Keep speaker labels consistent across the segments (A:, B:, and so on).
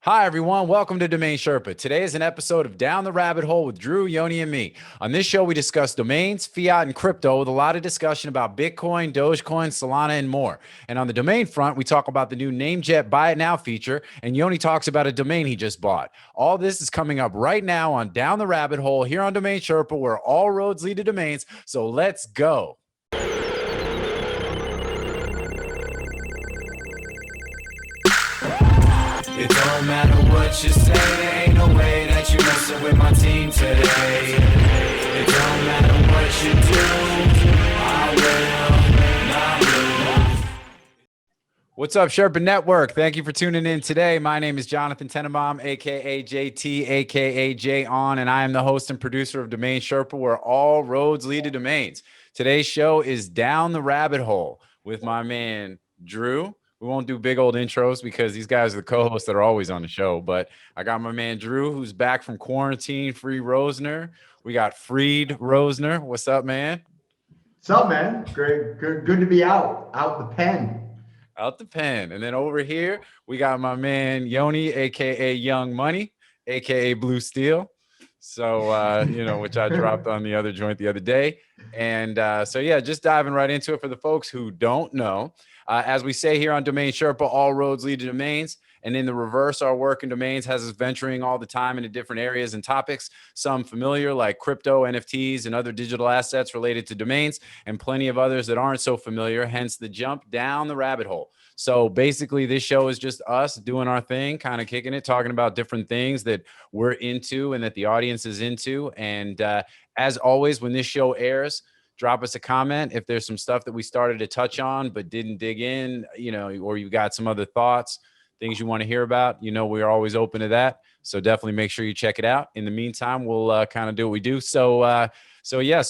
A: Hi, everyone. Welcome to DomainSherpa. Today is an episode of Down the Rabbit Hole with Drew, Yoni, and me. On this show, we discuss domains, fiat, and crypto with a lot of discussion about Bitcoin, Dogecoin, Solana, and more. And on the domain front, we talk about the new NameJet Buy It Now feature, and Yoni talks about a domain he just bought. All this is coming up right now on Down the Rabbit Hole here on DomainSherpa, where all roads lead to domains. So let's go.
B: It don't matter what you say, ain't no way that you messing with my team today. It don't matter what you do, I will not lose.
A: What's up, Sherpa Network? Thank you for tuning in today. My name is Jonathan Tenenbaum, aka JT, aka J On, and I am the host and producer of DomainSherpa, where all roads lead to domains. Today's show is Down the Rabbit Hole with my man Drew. We won't do big old intros because these guys are the co-hosts that are always on the show. But I got my man Drew, who's back from quarantine, Free Rosner. We got Freed Rosner. What's up, man?
C: What's up, man? Great, good to be out the pen.
A: Out the pen. And then over here, we got my man Yoni, aka Young Money, aka Blue Steel. So, which I dropped on the other joint the other day. And so, just diving right into it for the folks who don't know. As we say here on DomainSherpa, all roads lead to domains. And in the reverse, our work in domains has us venturing all the time into different areas and topics, some familiar like crypto, NFTs, and other digital assets related to domains, and plenty of others that aren't so familiar, hence the jump down the rabbit hole. So basically, this show is just us doing our thing, kind of kicking it, talking about different things that we're into and that the audience is into. And as always, when this show airs, drop us a comment if there's some stuff that we started to touch on but didn't dig in, or you got some other thoughts, things you want to hear about. We're always open to that. So definitely make sure you check it out. In the meantime, we'll kind of do what we do. So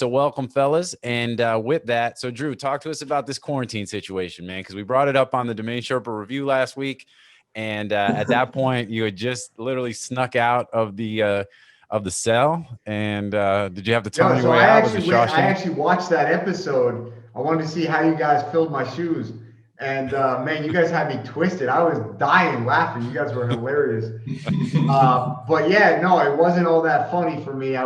A: welcome, fellas. And with that, so Drew, talk to us about this quarantine situation, man, because we brought it up on the DomainSherpa review last week. And at that point, you had just literally snuck out of the cell. And did you have to tell me your way out?
C: I actually watched that episode. I wanted to see how you guys filled my shoes. And man, you guys had me twisted. I was dying laughing. You guys were hilarious. But yeah, no, it wasn't all that funny for me. I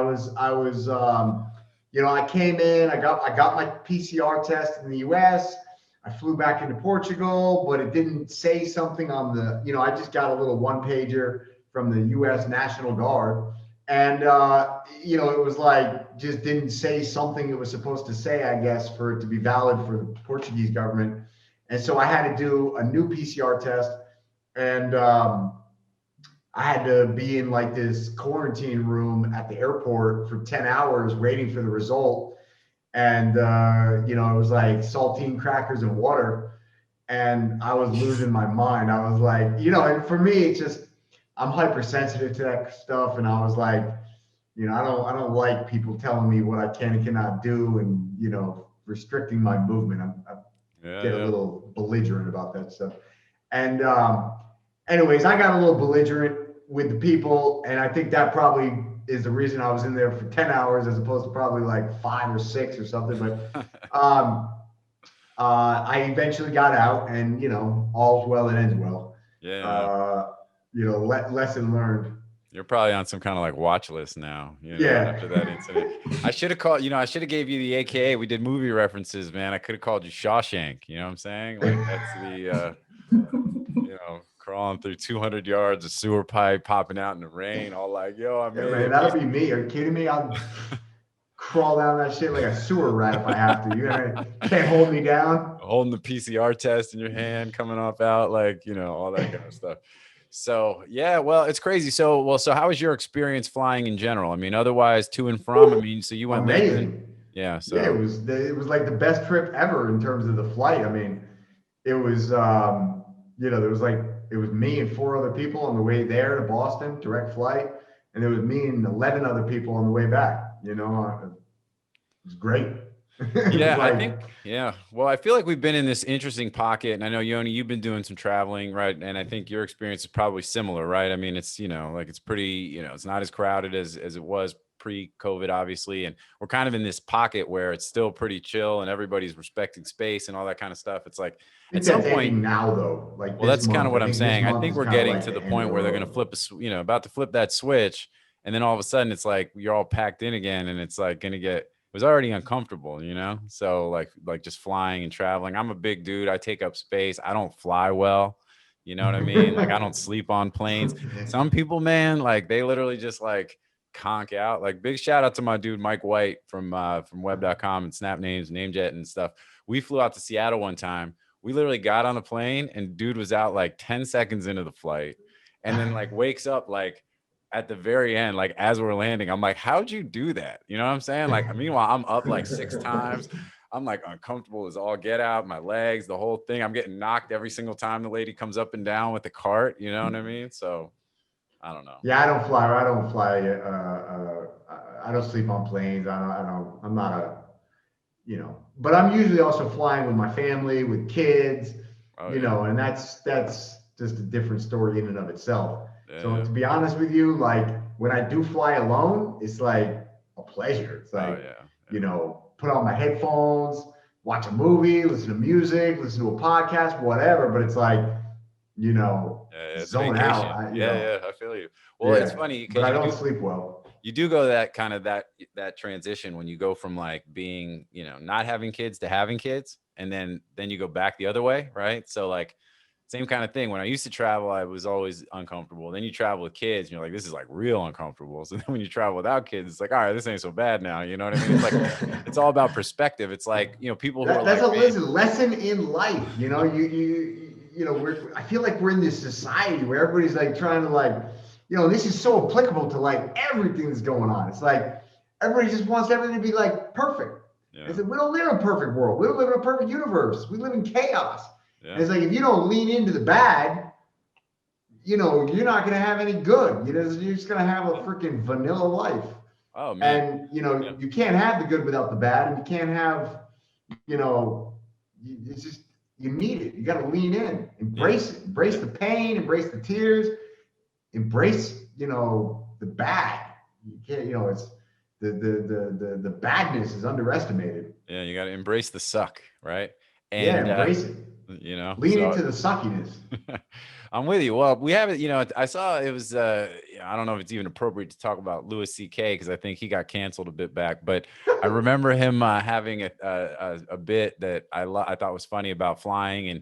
C: came in, I got my PCR test in the US. I flew back into Portugal, but it didn't say something on the, I just got a little one pager from the US National Guard. And, it was like, just didn't say something it was supposed to say, I guess, for it to be valid for the Portuguese government. And so I had to do a new PCR test. And I had to be in like this quarantine room at the airport for 10 hours waiting for the result. And, it was like saltine crackers and water. And I was losing my mind. I was like, and for me, it's just, I'm hypersensitive to that stuff. And I was like, I don't like people telling me what I can and cannot do and, restricting my movement. I get a little belligerent about that stuff. And anyways, I got a little belligerent with the people. And I think that probably is the reason I was in there for 10 hours as opposed to probably like 5 or 6 or something. But I eventually got out and, all's well that ends well.
A: Yeah.
C: Lesson learned.
A: You're probably on some kind of like watch list now, after that incident. I should have called, I should have gave you the AKA. We did movie references, man. I could have called you Shawshank. You know what I'm saying? Like that's the, crawling through 200 yards of sewer pipe, popping out in the rain, all like, yo, I mean,
C: man, that'll be me. Are you kidding me? I'll crawl down that shit like a sewer rat if I have to. You can't hold me down.
A: Holding the PCR test in your hand, coming off out, like, all that kind of stuff. So, yeah, well, it's crazy. So how was your experience flying in general? I mean, otherwise to and from, so you went
C: amazing.
A: Yeah. So
C: yeah, it was like the best trip ever in terms of the flight. I mean, it was, it was me and 4 other people on the way there to Boston, direct flight. And there was me and 11 other people on the way back, it was great.
A: Well, I feel like we've been in this interesting pocket, and I know, Yoni, you've been doing some traveling, right? And I think your experience is probably similar, right? I mean, it's, it's pretty, it's not as crowded as it was pre-COVID, obviously, and we're kind of in this pocket where it's still pretty chill and everybody's respecting space and all that kind of stuff. It's like at some point
C: now though, like
A: well, that's kind of what I'm saying. I think we're getting to the point where they're going to flip about to flip that switch, and then all of a sudden it's like you're all packed in again, and it's like going to get. It was already uncomfortable, So like just flying and traveling. I'm a big dude. I take up space. I don't fly well. You know what I mean? Like I don't sleep on planes. Some people, man, like they literally just like conk out. Like big shout out to my dude Mike White from web.com and Snap Names, NameJet and stuff. We flew out to Seattle one time. We literally got on a plane and dude was out like 10 seconds into the flight and then like wakes up like at the very end, like as we're landing. I'm like, how'd you do that? You know what I'm saying? Like, meanwhile, I'm up like 6 times. I'm like uncomfortable as all get out, my legs, the whole thing. I'm getting knocked every single time the lady comes up and down with the cart. You know what I mean? So I don't know.
C: Yeah, I don't fly. I don't sleep on planes. I'm not a, but I'm usually also flying with my family, with kids, and that's just a different story in and of itself. Yeah, so to be honest with you, like when I do fly alone, it's like a pleasure. It's like, put on my headphones, watch a movie, listen to music, listen to a podcast, whatever. But it's like, zone out.
A: I feel you. Well, it's funny because
C: I don't sleep well.
A: You do go that kind of that transition when you go from like being, not having kids to having kids, and then you go back the other way, right? So like same kind of thing. When I used to travel, I was always uncomfortable. Then you travel with kids and you're like, this is like real uncomfortable. So then when you travel without kids, it's like, all right, this ain't so bad now. You know what I mean? It's like, it's all about perspective. It's like, people who
C: that's a lesson in life. I feel like we're in this society where everybody's like trying to like, this is so applicable to like everything that's going on. It's like, everybody just wants everything to be like perfect. Yeah. It's like, we don't live in a perfect world. We don't live in a perfect universe. We live in chaos. Yeah. And it's like, if you don't lean into the bad, you're not going to have any good. You're just going to have a freaking vanilla life.
A: Oh, man.
C: And, you can't have the good without the bad. And you can't have, it's just, you need it. You got to lean in, embrace it, embrace the pain, embrace the tears, embrace, the bad. You can't, it's the badness is underestimated.
A: Yeah. You got to embrace the suck. Right. And
C: embrace it. Lean into the suckiness.
A: I'm with you. Well, we have it. I saw it was. I don't know if it's even appropriate to talk about Louis C.K. because I think he got canceled a bit back. But I remember him having a bit that I thought was funny about flying, and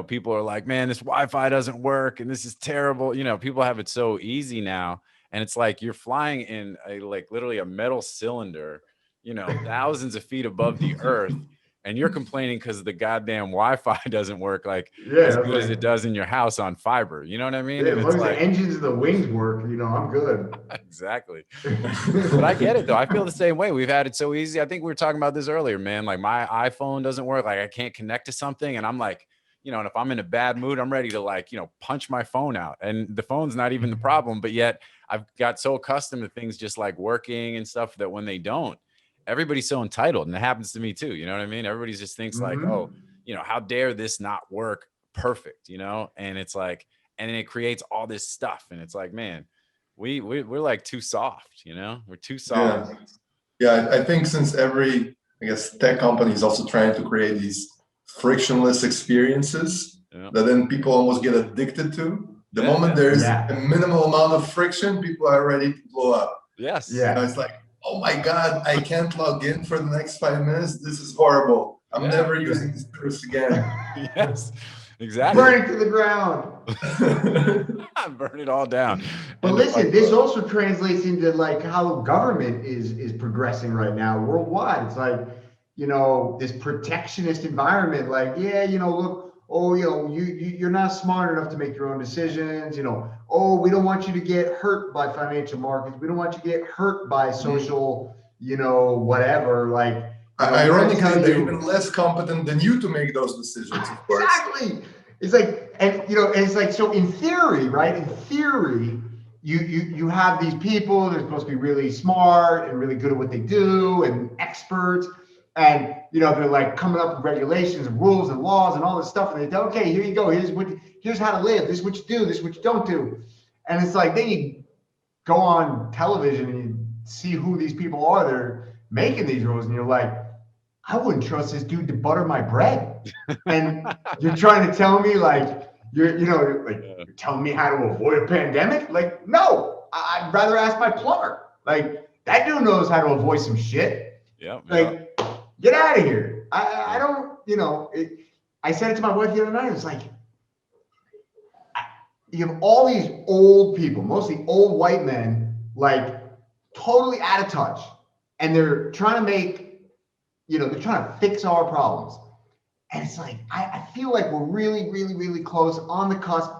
A: people are like, "Man, this Wi-Fi doesn't work, and this is terrible." People have it so easy now, and it's like you're flying in literally a metal cylinder, thousands of feet above the earth. And you're complaining because the goddamn Wi-Fi doesn't work as good as it does in your house on fiber. You know what I mean?
C: Yeah, as long as the engines and the wings work, I'm good.
A: Exactly. But I get it though. I feel the same way. We've had it so easy. I think we were talking about this earlier, man. Like my iPhone doesn't work. Like I can't connect to something, and I'm like, and if I'm in a bad mood, I'm ready to punch my phone out. And the phone's not even the problem, but yet I've got so accustomed to things just like working and stuff that when they don't, everybody's so entitled, and it happens to me too. You know what I mean? Everybody just thinks like, oh, how dare this not work perfect, and it's like, and then it creates all this stuff. And it's like, man, we're like too soft, we're too soft.
D: Yeah. I think since tech company is also trying to create these frictionless experiences that then people almost get addicted to. The moment there's a minimal amount of friction, people are ready to blow up.
A: Yes.
C: Yeah.
D: It's like, oh my God, I can't log in for the next 5 minutes. This is horrible. I'm never using this service again.
A: Yes, exactly.
C: Burn it to the ground.
A: Burn it all down.
C: But listen, this also translates into like how government is progressing right now worldwide. It's like, this protectionist environment, like, look, oh, you're not smart enough to make your own decisions. Oh, we don't want you to get hurt by financial markets. We don't want you to get hurt by social, whatever. Like,
D: ironically, they're even less competent than you to make those decisions. Of course.
C: Exactly. It's like, and it's like, so in theory, right? In theory, you have these people. They're supposed to be really smart and really good at what they do and experts. And, they're like coming up with regulations and rules and laws and all this stuff. And they tell, okay, here you go. Here's how to live. This is what you do. This is what you don't do. And it's like, then you go on television and you see who these people are that are making these rules, and you're like, I wouldn't trust this dude to butter my bread. And you're trying to tell me like you're telling me how to avoid a pandemic? Like, no, I'd rather ask my plumber. Like, that dude knows how to avoid some shit.
A: Yeah.
C: Like, get out of here. I don't, I said it to my wife the other night. It's like, you have all these old people, mostly old white men, like totally out of touch. And they're trying to make, they're trying to fix our problems. And it's like, I feel like we're really, really, really close on the cusp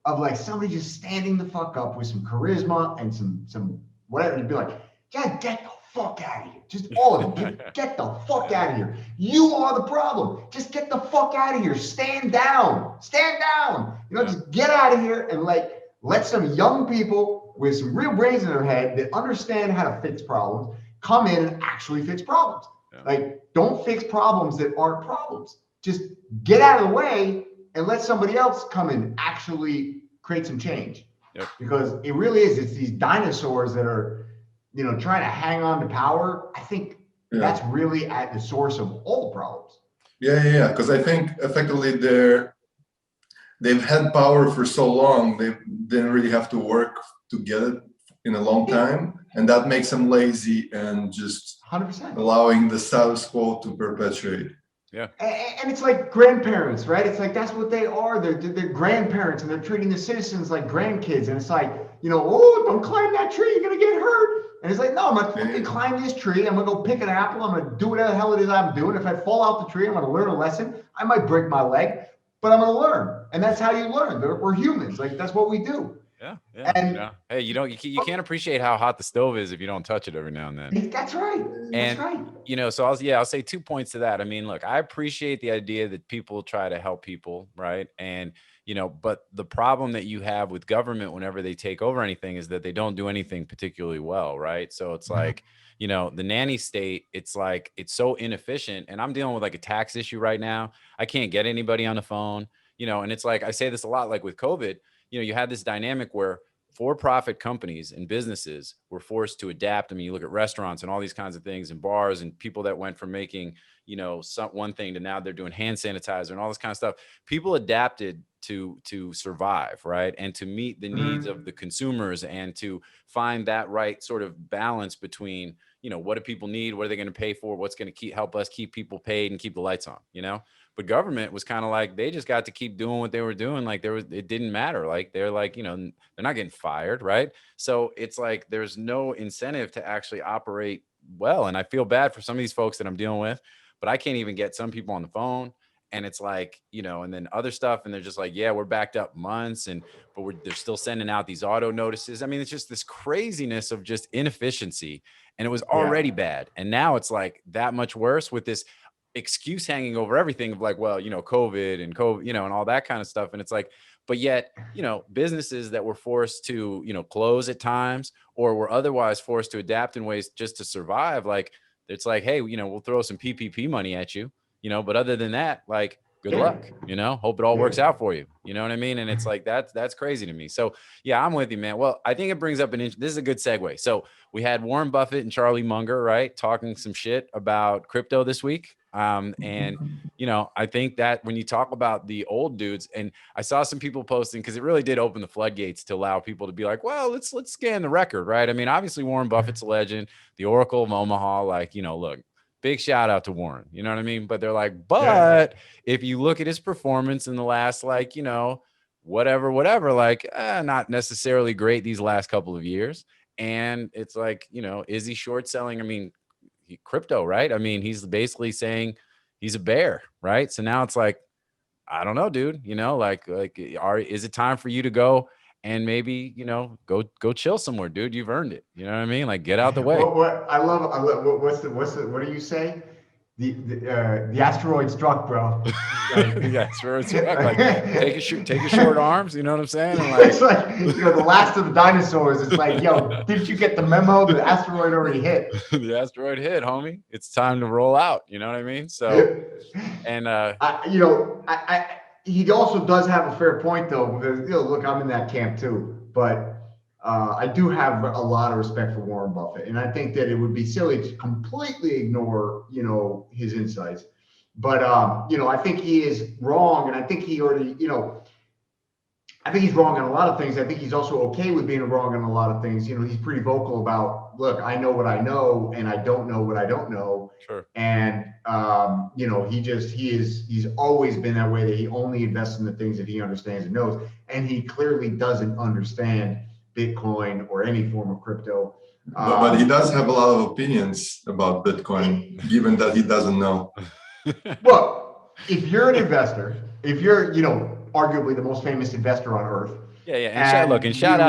C: of like somebody just standing the fuck up with some charisma and some whatever. You'd be like, yeah, get the fuck out of here. Just all of them, get the fuck out of here. You are the problem. Just get the fuck out of here. Stand down. Stand down. Just get out of here and let some young people with some real brains in their head that understand how to fix problems come in and actually fix problems. Yeah. Like, don't fix problems that aren't problems. Just get out of the way and let somebody else come in and actually create some change. Yep. Because it really is, it's these dinosaurs that are, trying to hang on to power. I think that's really at the source of all the problems.
D: Yeah. Because I think effectively they've had power for so long, they didn't really have to work to get it in a long time. And that makes them lazy and just
C: 100%
D: allowing the status quo to perpetuate.
A: Yeah.
C: And it's like grandparents, right? It's like, that's what they are. They're grandparents and they're treating the citizens like grandkids. And it's like, oh, don't climb that tree. You're going to get hurt. And it's like, no, I'm going to fucking climb this tree. I'm going to go pick an apple. I'm going to do whatever the hell it is I'm doing. If I fall out the tree, I'm going to learn a lesson. I might break my leg, but I'm going to learn. And that's how you learn. We're humans. Like, that's what we do.
A: Yeah. And hey, you can't appreciate how hot the stove is if you don't touch it every now and then.
C: That's right. That's right.
A: So I'll say 2 points to that. I mean, look, I appreciate the idea that people try to help people, right? And but the problem that you have with government whenever they take over anything is that they don't do anything particularly well, right? So it's like, the nanny state, it's like, it's so inefficient. And I'm dealing with like a tax issue right now. I can't get anybody on the phone, and it's like, I say this a lot, like with COVID, you had this dynamic where for-profit companies and businesses were forced to adapt. I mean, you look at restaurants and all these kinds of things and bars and people that went from making, one thing to now they're doing hand sanitizer and all this kind of stuff. People adapted to survive, right? And to meet the needs of the consumers and to find that right sort of balance between, what do people need? What are they going to pay for? What's going to help us keep people paid and keep the lights on, But government was kind of like, they just got to keep doing what they were doing. Like it didn't matter. Like they're like, they're not getting fired. Right. So it's like, there's no incentive to actually operate well. And I feel bad for some of these folks that I'm dealing with, but I can't even get some people on the phone. And it's like, and then other stuff. And they're just like, yeah, we're backed up months but they're still sending out these auto notices. I mean, it's just this craziness of just inefficiency. And it was already bad. And now it's like that much worse with this excuse hanging over everything of like, well, COVID and and all that kind of stuff. And it's like, but yet, businesses that were forced to, close at times or were otherwise forced to adapt in ways just to survive. Like, it's like, hey, we'll throw some PPP money at you, but other than that, like, good luck, hope it all works out for you. You know what I mean? And it's like, that's crazy to me. So yeah, I'm with you, man. Well, I think it brings up this is a good segue. So we had Warren Buffett and Charlie Munger, right, talking some shit about crypto this week. And I think that when you talk about the old dudes, and I saw some people posting, because it really did open the floodgates to allow people to be like, well, let's scan the record, right? I mean, obviously Warren Buffett's a legend, the Oracle of Omaha, like, look, big shout out to Warren, you know what I mean? But they're like, but if you look at his performance in the last, like, whatever, like, not necessarily great these last couple of years. And it's like, is he short selling? I mean, crypto, right? I mean, he's basically saying he's a bear, right? So now it's like, I don't know, dude, is it time for you to go and maybe, go chill somewhere, dude? You've earned it. You know what I mean? Like, get out the way.
C: I love, what do you say? The asteroid struck, bro.
A: Yeah, sure. It's like, take a short arms. You know what I'm saying? And like,
C: it's like, the last of the dinosaurs. It's like, yo, didn't you get the memo? The asteroid already hit.
A: The asteroid hit, homie. It's time to roll out. You know what I mean? So, and
C: he also does have a fair point though, because look, I'm in that camp too. But I do have a lot of respect for Warren Buffett, and I think that it would be silly to completely ignore, his insights. But I think he is wrong, and I think he already, I think he's wrong on a lot of things. I think he's also okay with being wrong on a lot of things. He's pretty vocal about, look, I know what I know, and I don't know what I don't know.
A: Sure.
C: And he's always been that way, that he only invests in the things that he understands and knows. And he clearly doesn't understand Bitcoin or any form of crypto.
D: But he does have a lot of opinions about Bitcoin, given that he doesn't know.
C: Well, if you're an investor, if you're, arguably the most famous investor on earth.
A: Yeah. And shout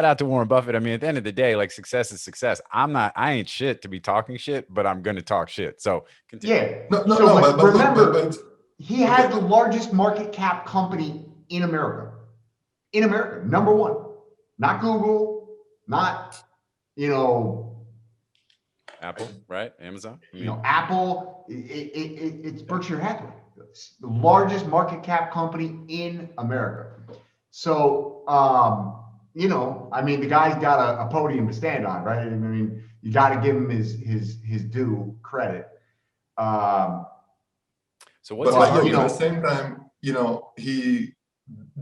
A: out to Warren Buffett. I mean, at the end of the day, like, success is success. I ain't shit to be talking shit, but I'm going to talk shit. So continue.
C: Yeah.
D: But
C: remember, he had the largest market cap company in America. Number one. Not Google, not,
A: Apple, right? Amazon.
C: Apple. It's Berkshire Hathaway, the largest market cap company in America. So, the guy's got a podium to stand on, right? I mean, you got to give him his due credit.
A: So what's
D: at the same time, he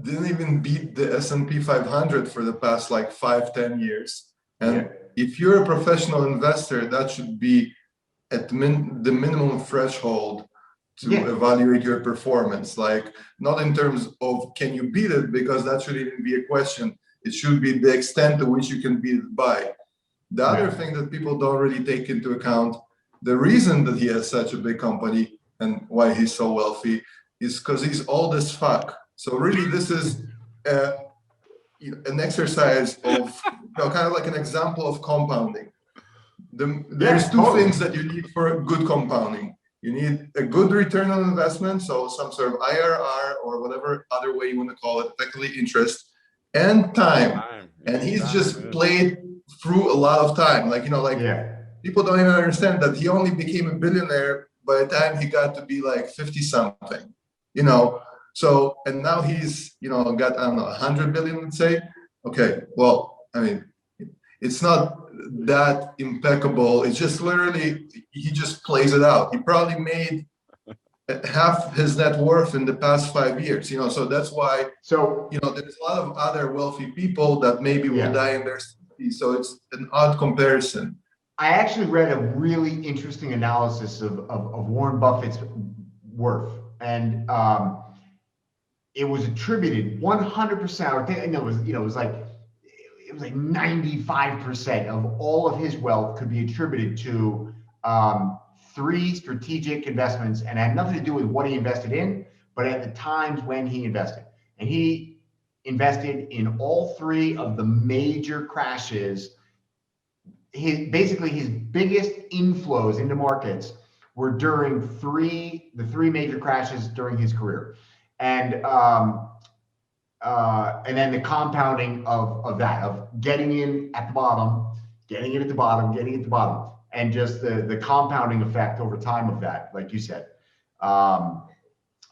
D: didn't even beat the S&P 500 for the past 5-10 years. And if you're a professional investor, that should be at the minimum threshold to evaluate your performance. Not in terms of can you beat it, because that shouldn't even be a question. It should be the extent to which you can beat it by. The other thing that people don't really take into account, the reason that he has such a big company and why he's so wealthy is because he's old as fuck. So really, this is an exercise of, kind of like an example of compounding. There's two things that you need for good compounding. You need a good return on investment, so some sort of IRR or whatever other way you want to call it, effectively interest, and time. And he's just played through a lot of time. People don't even understand that he only became a billionaire by the time he got to be 50 something, So, and now he's, got, 100 billion, let's say. Okay, well, it's not that impeccable. It's just literally, he just plays it out. He probably made half his net worth in the past 5 years, so that's why, there's a lot of other wealthy people that maybe will die in their 60s. So it's an odd comparison.
C: I actually read a really interesting analysis of Warren Buffett's worth. And, it was attributed 100%, or it was like 95% of all of his wealth could be attributed to 3 strategic investments, and had nothing to do with what he invested in, but at the times when he invested. And he invested in all 3 of the major crashes. His biggest inflows into markets were during the 3 major crashes during his career. And then the compounding of that, of getting in at the bottom, getting in at the bottom, and just the compounding effect over time of that, like you said. But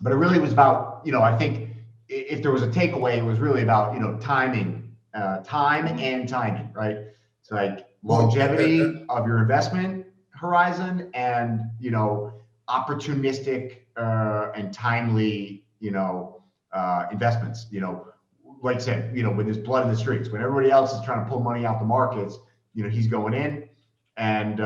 C: it really was about, I think if there was a takeaway, it was really about, time and timing, right? It's like longevity of your investment horizon and, opportunistic and timely, investments, like I said, when there's blood in the streets, when everybody else is trying to pull money out the markets, he's going in, and,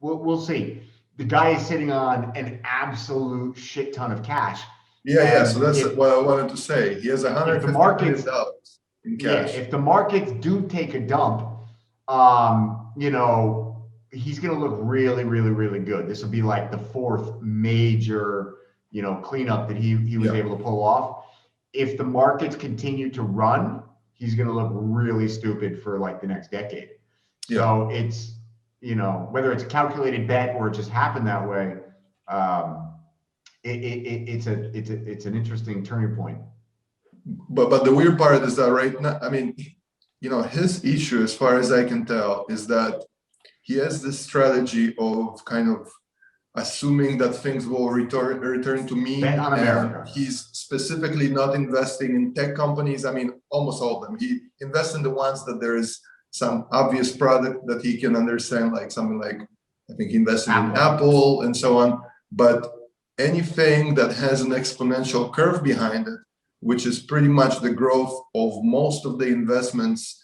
C: we'll see. The guy is sitting on an absolute shit ton of cash.
D: So that's what I wanted to say. He has $150 million in cash.
C: If the markets do take a dump, he's going to look really, really, really good. This will be like the 4th major, cleanup that he was able to pull off. If the markets continue to run, he's going to look really stupid for the next decade. So it's, whether it's a calculated bet or it just happened that way, it's an interesting turning point.
D: But the weird part is that right now, his issue, as far as I can tell, is that he has this strategy of kind of assuming that things will return to mean.
C: Bet on America.
D: He's specifically not investing in tech companies. I mean, almost all of them. He invests in the ones that there is some obvious product that he can understand, like something like, I think he invested in Apple and so on. But anything that has an exponential curve behind it, which is pretty much the growth of most of the investments,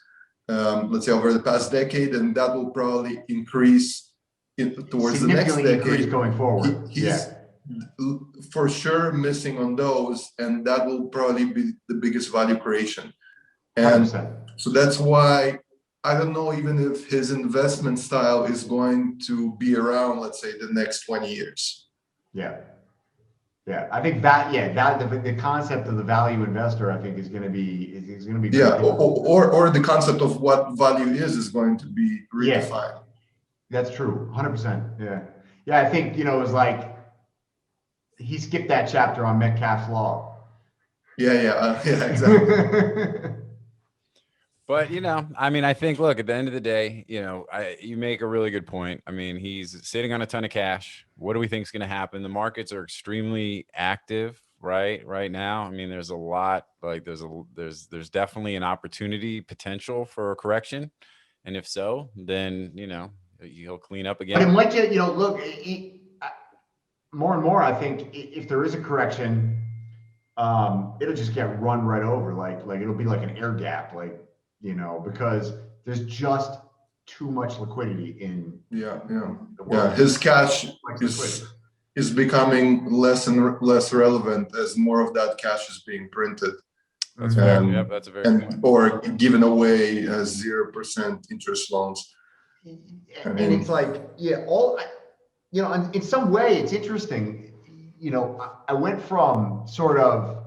D: let's say over the past decade, and that will probably increase towards the next decade
C: going forward.
D: He's for sure missing on those, and that will probably be the biggest value creation. And
C: 100%.
D: so that's why I don't know even if his investment style is going to be around, let's say, the next 20 years.
C: Yeah. Yeah, I think that the concept of the value investor, I think, is going to be
D: or the concept of what value is going to be redefined.
C: Yeah, that's true, 100%. Yeah. I think it was like he skipped that chapter on Metcalfe's law.
D: Yeah, exactly.
A: But I mean, I think, look, at the end of the day, you make a really good point. I mean, he's sitting on a ton of cash. What do we think is going to happen? The markets are extremely active, right now. I mean, there's a lot, like there's definitely an opportunity potential for a correction, and if so, then he'll clean up again.
C: But it might just, look, more and more, I think if there is a correction, it'll just get run right over, like it'll be like an air gap, because there's just too much liquidity in the world.
D: His cash is becoming less and less relevant as more of that cash is being printed.
A: That's fair. Yep, that's a very good point.
D: Or given away as 0% interest loans.
C: And it's like, in some way it's interesting. I went from sort of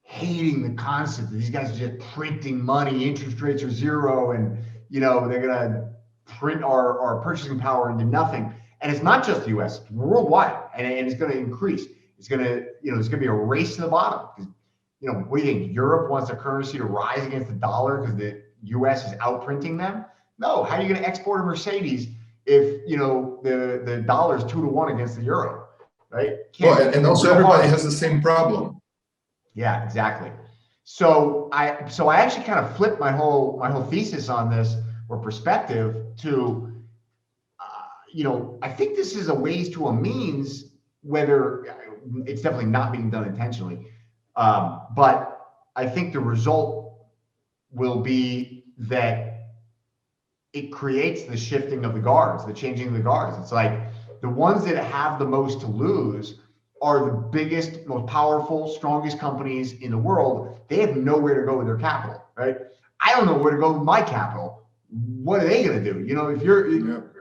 C: hating the concept that these guys are just printing money, interest rates are zero, and they're gonna print our purchasing power into nothing. And it's not just the US, it's worldwide, and it's gonna increase. It's gonna, there's gonna be a race to the bottom. Because, what do you think? Europe wants their currency to rise against the dollar because the US is outprinting them? No, how are you gonna export a Mercedes if the dollar's 2-to-1 against the euro, right?
D: And also everybody has the same problem.
C: Yeah, exactly. So I actually kind of flipped my whole thesis on this, or perspective, to I think this is a ways to a means, whether it's definitely not being done intentionally, but I think the result will be that it creates the shifting of the guards, the changing of the guards. It's like the ones that have the most to lose are the biggest, most powerful, strongest companies in the world. They have nowhere to go with their capital, right? I don't know where to go with my capital. What are they going to do? If you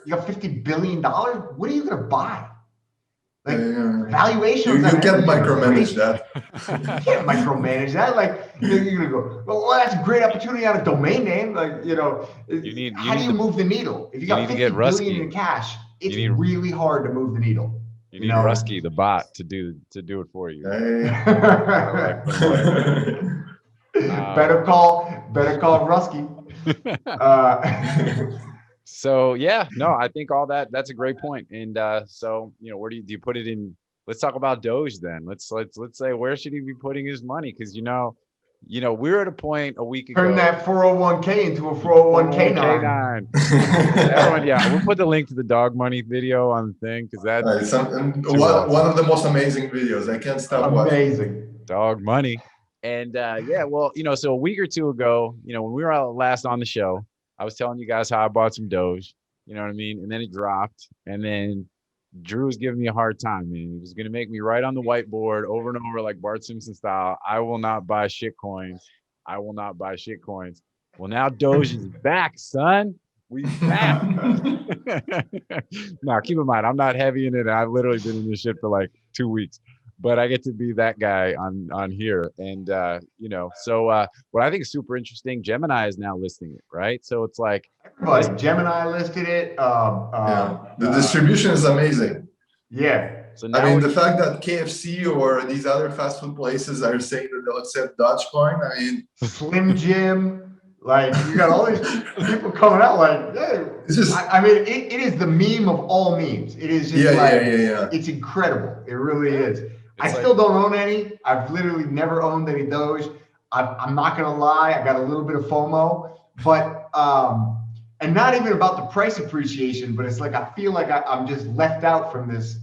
C: got $50 billion, what are you going to buy? Like valuations.
D: You can't micromanage that.
C: You can't micromanage that. Like you're going to go, well, that's a great opportunity on a domain name. Like, how do you move the needle? If you got $50 billion in cash, it's really hard to move the needle.
A: You need Rusky, the bot, to do it for you.
C: Better call Rusky.
A: So I think all that's a great point. And so where do you put it in? Let's talk about Doge then. Let's say, where should he be putting his money? Because we're at a point a week ago.
C: Turn that 401k into a 401k9.
A: Everyone, we'll put the link to the dog money video on the thing, because that's
D: one of the most amazing videos. I can't stop watching.
C: Amazing.
A: Dog money. And so a week or two ago, when we were last on the show, I was telling you guys how I bought some Doge, you know what I mean? And then it dropped, and then Drew was giving me a hard time, man. He was going to make me write on the whiteboard over and over, like Bart Simpson style, I will not buy shit coins. I will not buy shit coins. Well, now Doge is back, son. We back. Now, keep in mind, I'm not heavy in it. I've literally been in this shit for like 2 weeks, but I get to be that guy on here. And, so what I think is super interesting, Gemini is now listing it, right? So it's like,
C: Gemini listed it.
D: The distribution is amazing.
C: Yeah.
A: So now
D: the fact that KFC or these other fast food places are saying that they'll accept Dogecoin,
C: Slim Jim, Like you got all these people coming out like, hey,
D: It's just
C: I mean, it is the meme of all memes. It is just it's incredible. It really is. I still don't own any. I've literally never owned any Doge. I'm not gonna lie. I got a little bit of FOMO, but and not even about the price appreciation, but it's like I feel like I'm just left out from this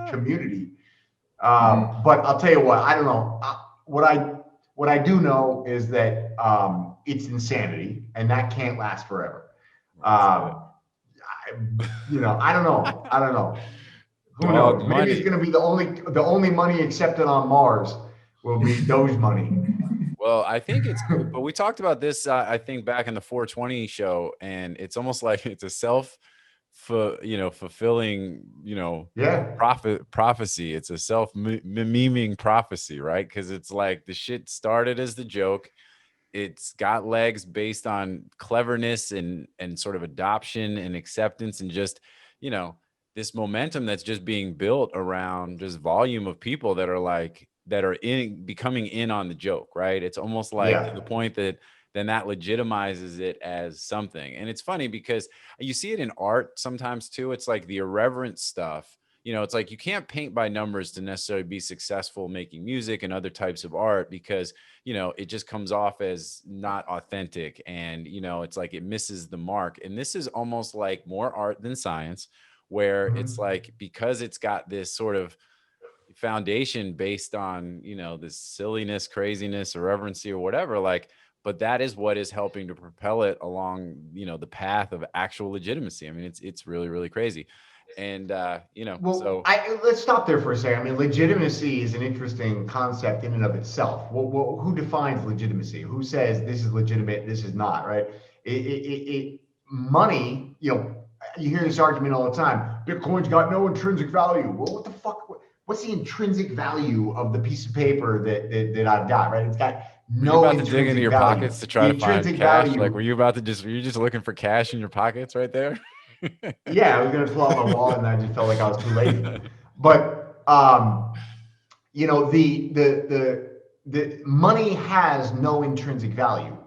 C: community. But I'll tell you what. I don't know. What I do know is that it's insanity, and that can't last forever. I don't know. Who knows? Maybe it's going to be the only money accepted on Mars will be Doge money.
A: Well, I think it's cool, but we talked about this, I think back in the 420 show, and it's almost like it's a fulfilling, prophecy. It's a self-meming prophecy, right? Because it's like the shit started as the joke. It's got legs based on cleverness and sort of adoption and acceptance, and just, this momentum that's just being built around just volume of people that are becoming in on the joke, right? It's almost like to the point that then that legitimizes it as something. And it's funny because you see it in art sometimes too. It's like the irreverent stuff. It's like you can't paint by numbers to necessarily be successful making music and other types of art because, it just comes off as not authentic. And, it's like it misses the mark. And this is almost like more art than science, where it's like, because it's got this sort of foundation based on, this silliness, craziness, irreverency, or whatever, but that is what is helping to propel it along, the path of actual legitimacy. I mean, it's really, really crazy. And,
C: let's stop there for a second. I mean, legitimacy is an interesting concept in and of itself. Who defines legitimacy? Who says this is legitimate, this is not, right? Money, you hear this argument all the time. Bitcoin's got no intrinsic value. Well, what the fuck? What's the intrinsic value of the piece of paper that I've got, right? It's got no
A: about to dig into your
C: value.
A: Pockets to try to find cash? Value, like, were you just looking for cash in your pockets right there?
C: Yeah, I was going to pull out my wallet and I just felt like I was too late. But, the money has no intrinsic value.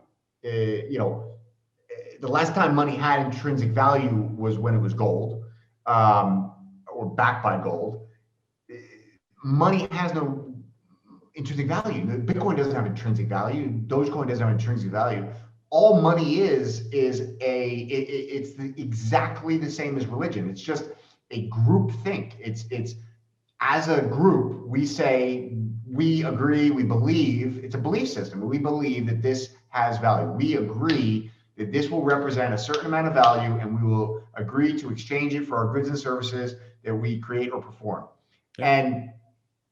C: The last time money had intrinsic value was when it was gold, or backed by gold. Money has no intrinsic value. Bitcoin doesn't have intrinsic value. Dogecoin doesn't have intrinsic value. All money is exactly the same as religion. It's just a group think. It's as a group, we say, we agree, we believe, it's a belief system. We believe that this has value. We agree that this will represent a certain amount of value, and we will agree to exchange it for our goods and services that we create or perform. And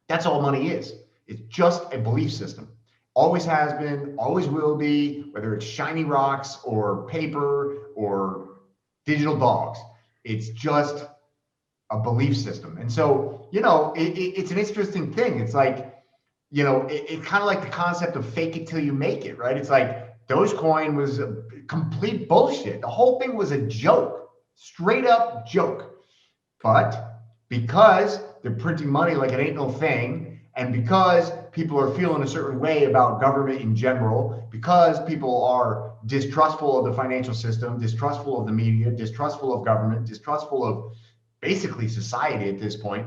C: that's all money is. It's just a belief system. Always has been, always will be, whether it's shiny rocks or paper or digital dogs. It's just a belief system. And so, it's an interesting thing. It's like, it's kind of like the concept of fake it till you make it, right? It's like Dogecoin was a complete bullshit. The whole thing was a joke, straight up joke. But because they're printing money like it ain't no thing, and because people are feeling a certain way about government in general, because people are distrustful of the financial system, distrustful of the media, distrustful of government, distrustful of basically society at this point,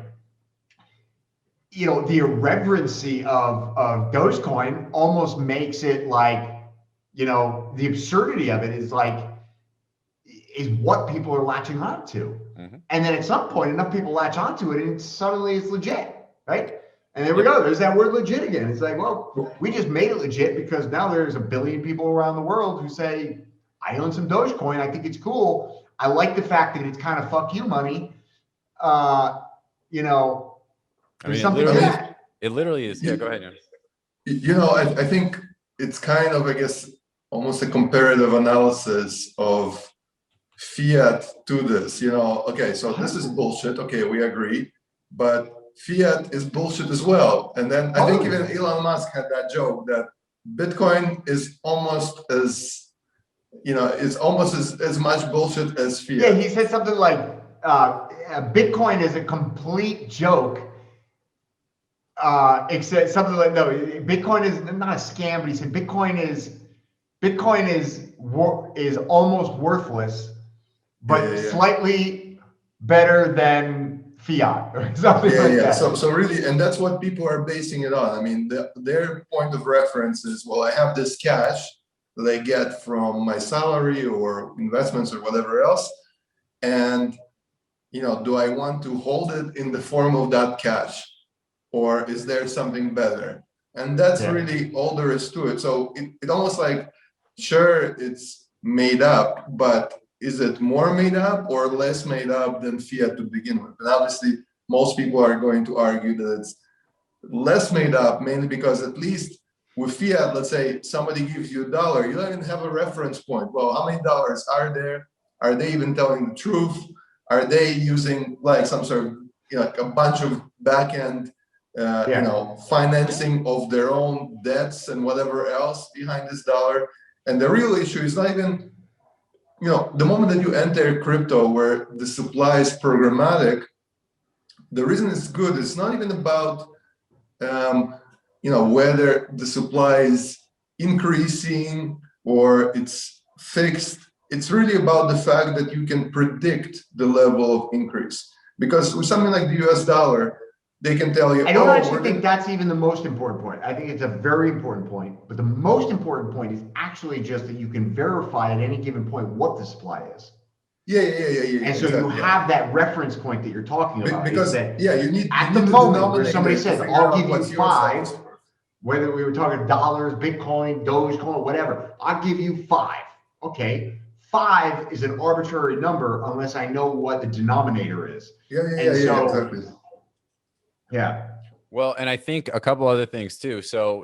C: the irreverency of Dogecoin almost makes it like, the absurdity of it is what people are latching on to. Mm-hmm. And then at some point, enough people latch onto it, and suddenly it's legit, right? And there we go. There's that word legit again. It's like, well, we just made it legit because now there's 1 billion people around the world who say, I own some Dogecoin. I think it's cool. I like the fact that it's kind of fuck you money. There's something to that.
A: It literally is. Yeah, go ahead.
D: I think it's kind of, I guess, almost a comparative analysis of fiat to this. Okay, so this is bullshit. Okay, we agree. But fiat is bullshit as well. And then I think even Elon Musk had that joke that Bitcoin is almost as, it's almost as much bullshit as fiat.
C: Yeah, he said something like, Bitcoin is a complete joke. Except something like, no, Bitcoin is not a scam, but he said Bitcoin Bitcoin is almost worthless, but slightly better than fiat or something like that.
D: So really, and that's what people are basing it on. I mean, their point of reference is, well, I have this cash that I get from my salary or investments or whatever else, and do I want to hold it in the form of that cash, or is there something better? And that's really all there is to it. So it almost like, sure, it's made up, but is it more made up or less made up than fiat to begin with? And obviously, most people are going to argue that it's less made up, mainly because at least with fiat, let's say somebody gives you $1, you don't even have a reference point. Well, how many dollars are there? Are they even telling the truth? Are they using like some sort of, like a bunch of back-end financing of their own debts and whatever else behind this dollar? And the real issue is not even, the moment that you enter crypto where the supply is programmatic, the reason it's good, it's not even about, whether the supply is increasing or it's fixed. It's really about the fact that you can predict the level of increase. Because with something like the US dollar, they can tell you.
C: I don't actually think that's even the most important point. I think it's a very important point. But the most important point is actually just that you can verify at any given point what the supply is.
D: Yeah.
C: And so you have that reference point that you're talking about.
D: Because you need
C: at the moment where somebody says, I'll give you 5, whether we were talking dollars, Bitcoin, Dogecoin, whatever, I'll give you 5. Okay. 5 is an arbitrary number unless I know what the denominator is.
D: Exactly.
C: Yeah.
A: Well, and I think a couple other things too. So,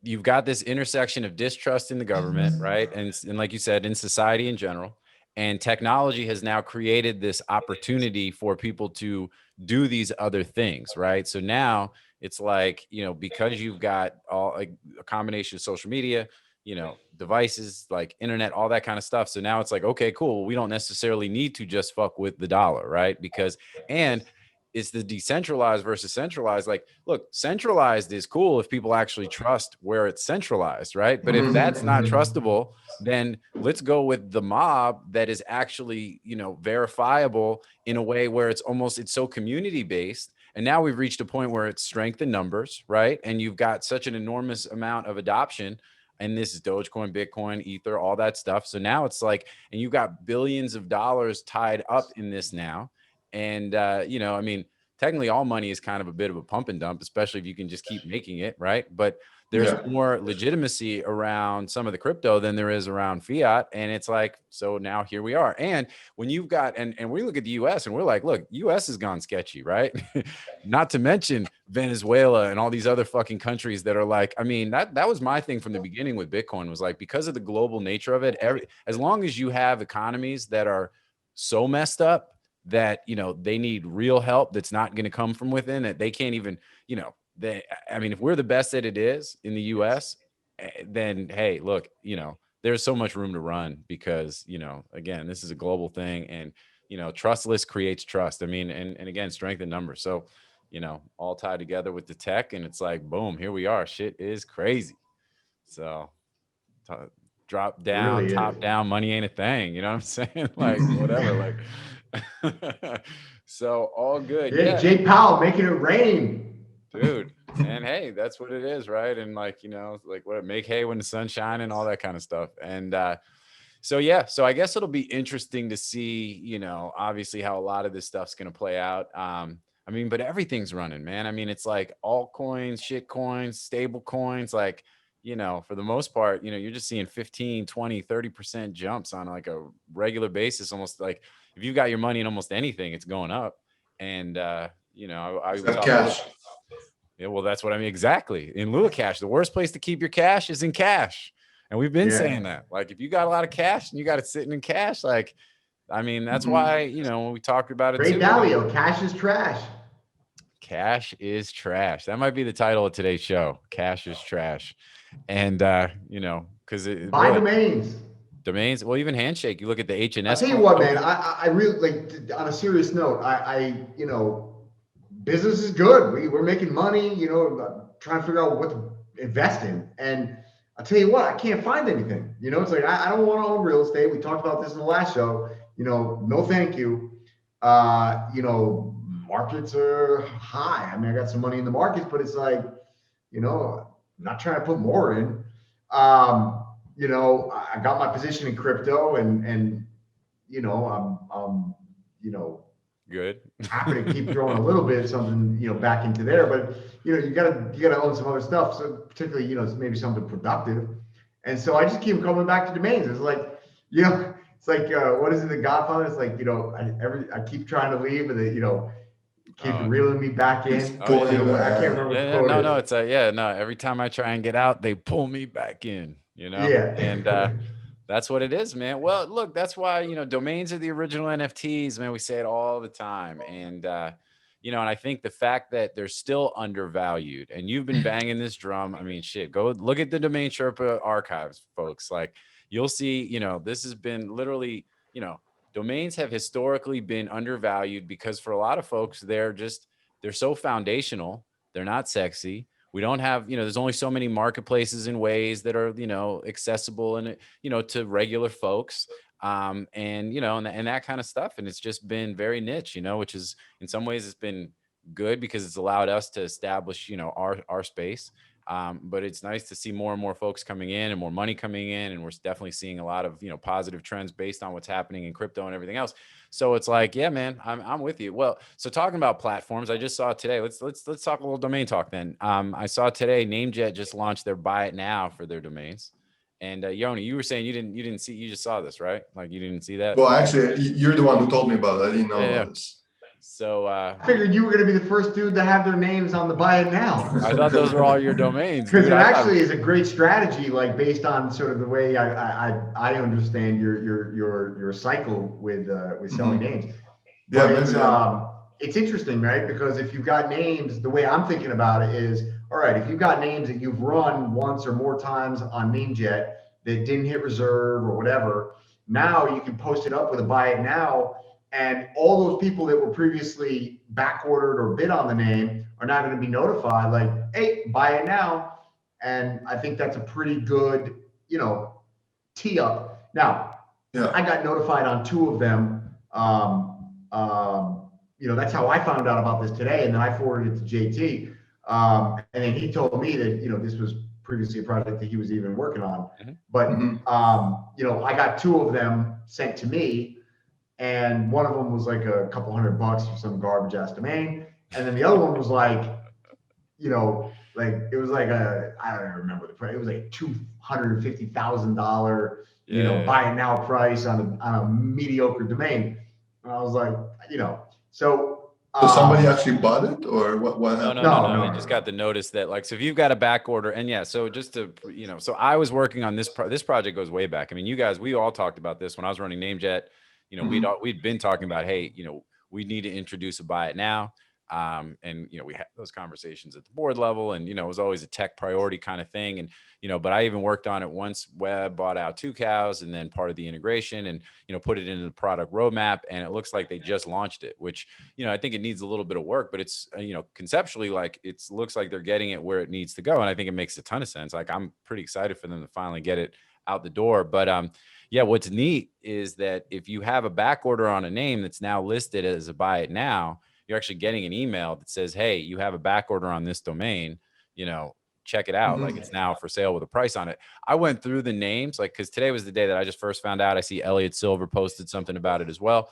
A: you've got this intersection of distrust in the government, right? And like you said, in society in general, and technology has now created this opportunity for people to do these other things, right? So now it's like, because you've got a combination of social media, devices like internet, all that kind of stuff. So now it's like, okay, cool. We don't necessarily need to just fuck with the dollar, right? And it's the decentralized versus centralized. Like, look, centralized is cool if people actually trust where it's centralized, right? But if that's not trustable, then let's go with the mob that is actually, verifiable in a way where it's so community based. And now we've reached a point where it's strength in numbers, right? And you've got such an enormous amount of adoption. And this is Dogecoin, Bitcoin, Ether, all that stuff. So now it's like, and you've got billions of dollars tied up in this now. And, technically all money is kind of a bit of a pump and dump, especially if you can just keep making it, right? But there's more legitimacy around some of the crypto than there is around fiat. And it's like, so now here we are. And when you've got, and we look at the US and we're like, look, US has gone sketchy, right? Not to mention Venezuela and all these other fucking countries that are like, that was my thing from the beginning with Bitcoin, was like, because of the global nature of it, as long as you have economies that are so messed up that, they need real help that's not going to come from within, that they can't even, if we're the best that it is in the US, then, hey, look, there's so much room to run because, again, this is a global thing and, trustless creates trust. And again, strength in numbers. So, all tied together with the tech, and it's like, boom, here we are. Shit is crazy. So drop down, really top down, money ain't a thing. You know what I'm saying? Like, whatever, like, so all good.
C: Yeah, Jay Powell making it rain,
A: dude. And hey, that's what it is, right? And like, like what, make hay when the sun's shining, all that kind of stuff. And so I guess it'll be interesting to see, obviously how a lot of this stuff's gonna play out. But everything's running, man. It's like altcoins, shit coins, stable coins, like, for the most part, you're just seeing 15, 20, 30% jumps on like a regular basis, almost like if you've got your money in almost anything, it's going up. And, I was
D: cash.
A: Yeah, well, that's what I mean. Exactly. In lieu of cash, the worst place to keep your cash is in cash. And we've been saying that, like, if you got a lot of cash and you got it sitting in cash, like, that's why, when we talked about it
C: Ray Dalio, cash is trash.
A: Cash is trash. That might be the title of today's show. Cash is trash. And, because
C: buy domains.
A: Well, even Handshake, you look at the HNS.
C: I'll tell you what, man, I really, like, on a serious note, business is good. We're making money, trying to figure out what to invest in. And I'll tell you what, I can't find anything. You know, it's like, I don't want to own real estate. We talked about this in the last show. You know, no, thank you. You know, markets are high. I mean, I got some money in the markets, but it's like, you know, I'm not trying to put more in. You know, I got my position in crypto, and you know, I'm you know,
A: Good.
C: happy to keep throwing a little bit of something, you know, back into there. But you know, you gotta own some other stuff. So particularly, you know, maybe something productive. And so I just keep coming back to domains. It's like, you know, it's like what is it, The Godfather? It's like, you know, I keep trying to leave, and then, you know, keep reeling me back in.
D: Oh,
C: You know, I can't remember.
A: Yeah, no, it's no. Every time I try and get out, they pull me back in. You know,
C: Yeah.
A: and that's what it is, man. Well, look, that's why, you know, domains are the original NFTs, man. We say it all the time. And, you know, and I think the fact that they're still undervalued, and you've been banging this drum. I mean, shit, go look at the DomainSherpa archives, folks. Like, you'll see, you know, this has been literally, you know, domains have historically been undervalued because for a lot of folks, they're so foundational. They're not sexy. We don't have, you know, there's only so many marketplaces and ways that are, you know, accessible and, you know, to regular folks. And, you know, and that kind of stuff. And it's just been very niche, you know, which is in some ways it's been good because it's allowed us to establish, you know, our space. But it's nice to see more and more folks coming in and more money coming in. And we're definitely seeing a lot of, you know, positive trends based on what's happening in crypto and everything else. So it's like, yeah, man, I'm with you. Well, so talking about platforms, I just saw today, let's talk a little domain talk then. I saw today NameJet just launched their buy it now for their domains. And Yoni, you were saying you didn't see, you just saw this, right? Like you didn't see that?
D: Well, actually, you're the one who told me about it. I didn't know about this.
A: So
C: I figured you were going to be the first dude to have their names on the buy it now.
A: I thought those were all your domains.
C: Because it actually is a great strategy, like based on sort of the way I understand your cycle with selling names. But it's interesting, right? Because if you've got names, the way I'm thinking about it is, all right, if you've got names that you've run once or more times on NameJet that didn't hit reserve or whatever, now you can post it up with a buy it now. And all those people that were previously back ordered or bid on the name are now going to be notified like, hey, buy it now. And I think that's a pretty good, you know, tee up. Now, I got notified on 2 of them. You know, that's how I found out about this today. And then I forwarded it to JT. And then he told me that, you know, this was previously a project that he was even working on. But, you know, I got 2 of them sent to me. And one of them was like a couple $100 for some garbage ass domain. And then the other one was like, you know, like it was like I don't even remember the price. It was like $250,000, you know, buy it now price on a mediocre domain. And I was like, you know, so
D: somebody actually bought it, or what happened?
A: No. They just got the notice that, like, so if you've got a back order, and so just to, you know, so I was working on this project goes way back. I mean, you guys, we all talked about this when I was running NameJet. You know, we'd been talking about, hey, you know, we need to introduce a buy it now. And, you know, we had those conversations at the board level, and, you know, it was always a tech priority kind of thing. And, you know, but I even worked on it once Web bought out 2Cows and then part of the integration and, you know, put it into the product roadmap. And it looks like they just launched it, which, you know, I think it needs a little bit of work, but it's, you know, conceptually, like it looks like they're getting it where it needs to go. And I think it makes a ton of sense. Like, I'm pretty excited for them to finally get it out the door. But, yeah, what's neat is that if you have a back order on a name that's now listed as a buy it now, you're actually getting an email that says, hey, you have a back order on this domain, you know, check it out. Like, it's now for sale with a price on it. I went through the names, like, because today was the day that I just first found out. I see Elliot Silver posted something about it as well.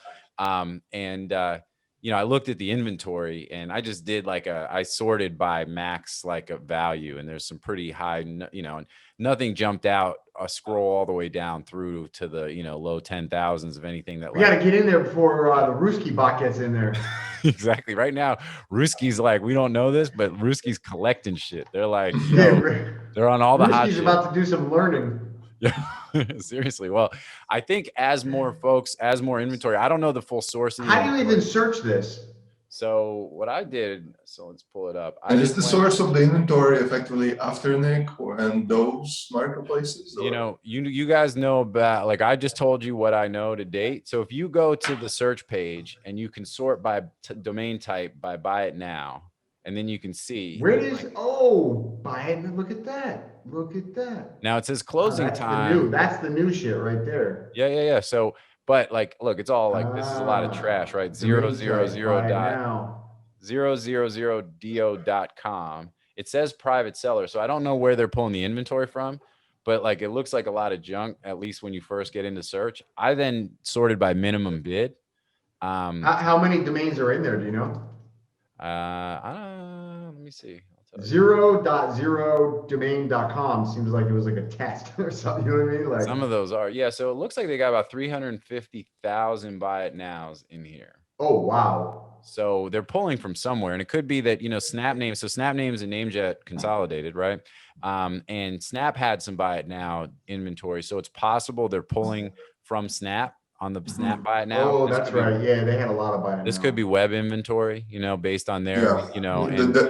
A: You know, I looked at the inventory and I just did like I sorted by max, like a value, and there's some pretty high, you know, and nothing jumped out. A scroll all the way down through to the, you know, low 10,000s of anything that
C: we got to get in there before the Ruski bot gets in there.
A: Exactly. Right now, Ruski's like, we don't know this, but Ruski's collecting shit. They're like, they're on all the hot shit.
C: Ruski's about to do some learning.
A: Yeah, seriously. Well, I think as more folks, as more inventory, I don't know the full source.
C: How do you even search this?
A: So what I did, so let's pull it up.
D: And is the source of the inventory effectively after Nick and those marketplaces?
A: You know, you guys know about, like, I just told you what I know to date. So if you go to the search page and you can sort by domain type by buy it now, and then you can see.
C: Where is, oh, buy it and look at that. Look at that.
A: Now it says closing
C: that's
A: time.
C: That's the new shit right there.
A: Yeah. So, but like, look, it's all like, this is a lot of trash, right? 000do.com. It says private seller. So I don't know where they're pulling the inventory from, but like, it looks like a lot of junk, at least when you first get into search. I then sorted by minimum bid.
C: How many domains are in there? Do you know?
A: Let me see.
C: 0.0domain.com seems like it was like a test or something. You know what I mean? Like
A: some of those are, yeah. So it looks like they got about 350,000 buy it nows in here.
C: Oh, wow.
A: So they're pulling from somewhere, and it could be that, Snap names. So Snap names and NameJet consolidated, right? And Snap had some buy it now inventory. So it's possible they're pulling from Snap on the Snap buy it now.
C: Oh, that's right. Yeah, they had a lot of buy it now.
A: This could be web inventory, based on their,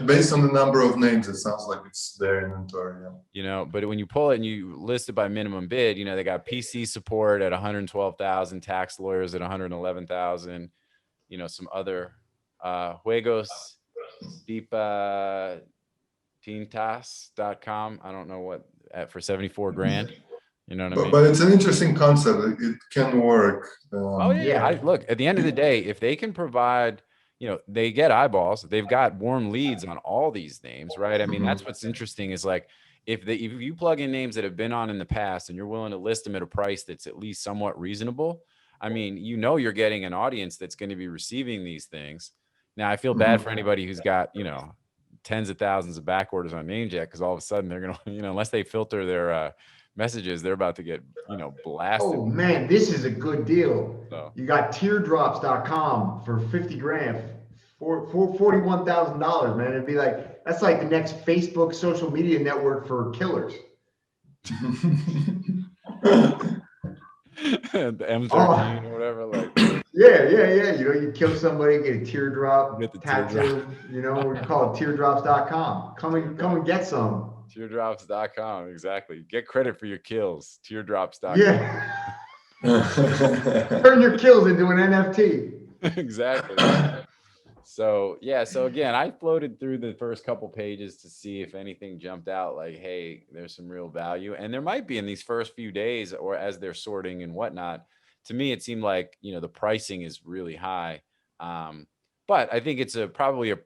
D: based on the number of names, it sounds like it's their inventory. Yeah.
A: But when you pull it and you list it by minimum bid, they got PC support at 112,000, tax lawyers at 111,000, some other Juegos Deep Tintas.com. I don't know what for 74 grand. You know what I mean?
D: But it's an interesting concept. It can work.
A: Oh yeah. Look, at the end of the day, if they can provide, they get eyeballs. They've got warm leads on all these names, right? I mean, that's what's interesting is like, if you plug in names that have been on in the past and you're willing to list them at a price that's at least somewhat reasonable, I mean, you're getting an audience that's going to be receiving these things. Now, I feel bad for anybody who's got, tens of thousands of back orders on NameJet, because all of a sudden they're going to, unless they filter their messages, they're about to get, blasted.
C: Oh man, this is a good deal.
A: So.
C: You got teardrops.com for 50 grand, for $41,000, man. It'd be like, that's like the next Facebook social media network for killers.
A: The M13 or whatever, like.
C: Yeah. You kill somebody, get a teardrop tattoo. We call it teardrops.com. Come and get some.
A: Teardrops.com, exactly. Get credit for your kills. Teardrops.com.
C: Yeah. Turn your kills into an NFT.
A: Exactly. So again, I floated through the first couple pages to see if anything jumped out, like, hey, there's some real value. And there might be in these first few days, or as they're sorting and whatnot. To me, it seemed like, the pricing is really high. But I think it's probably a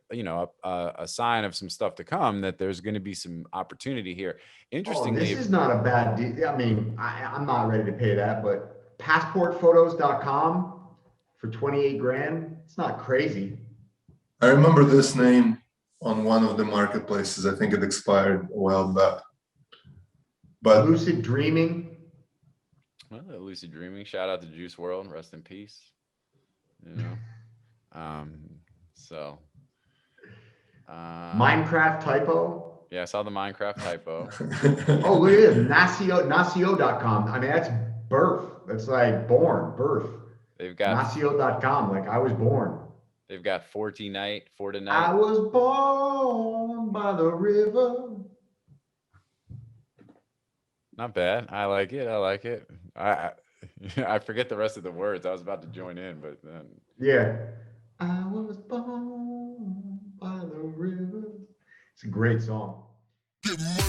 A: sign of some stuff to come, that there's going to be some opportunity here. Interestingly,
C: this is not a bad deal. I mean, I'm not ready to pay that, but passportphotos.com for 28 grand. It's not crazy.
D: I remember this name on one of the marketplaces. I think it expired a while back. But
C: Lucid Dreaming.
A: Well, Lucid Dreaming. Shout out to Juice WRLD. Rest in peace.
C: Minecraft typo.
A: Yeah, I saw the Minecraft typo.
C: Oh, look at this. Nacio.com. I mean, that's birth. That's like birth.
A: They've got
C: Nacio.com, like I was born.
A: They've got Fortnite.
C: I was born by the river.
A: Not bad. I like it. I forget the rest of the words. I was about to join in, but then.
C: Yeah. I was born by the river. It's a great song. Get money.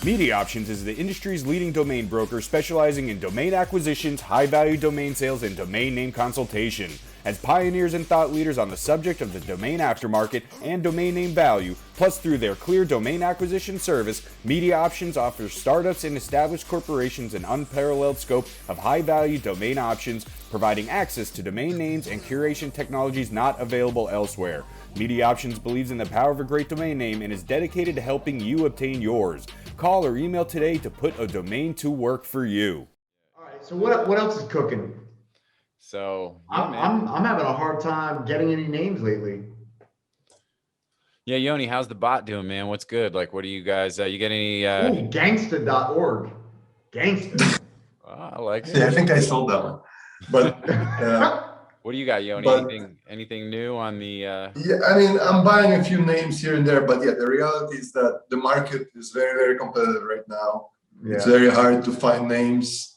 E: Media Options is the industry's leading domain broker specializing in domain acquisitions, high-value domain sales, and domain name consultation. As pioneers and thought leaders on the subject of the domain aftermarket and domain name value, plus through their clear domain acquisition service, Media Options offers startups and established corporations an unparalleled scope of high-value domain options, providing access to domain names and curation technologies not available elsewhere. Media Options believes in the power of a great domain name and is dedicated to helping you obtain yours. Call or email today to put a domain to work for you.
C: All right, so what else is cooking?
A: So
C: I'm having a hard time getting any names lately.
A: Yeah, Yoni, how's the bot doing, man? What's good? Like, what do you guys? You get any?
C: Gangsta.org. Gangsta.
A: Oh, I like it.
D: Yeah, I think I sold that one. But
A: What do you got, Yoni?
D: But
A: anything new on the?
D: yeah, I mean, I'm buying a few names here and there, but yeah, the reality is that the market is very, very competitive right now. Yeah. It's very hard to find names.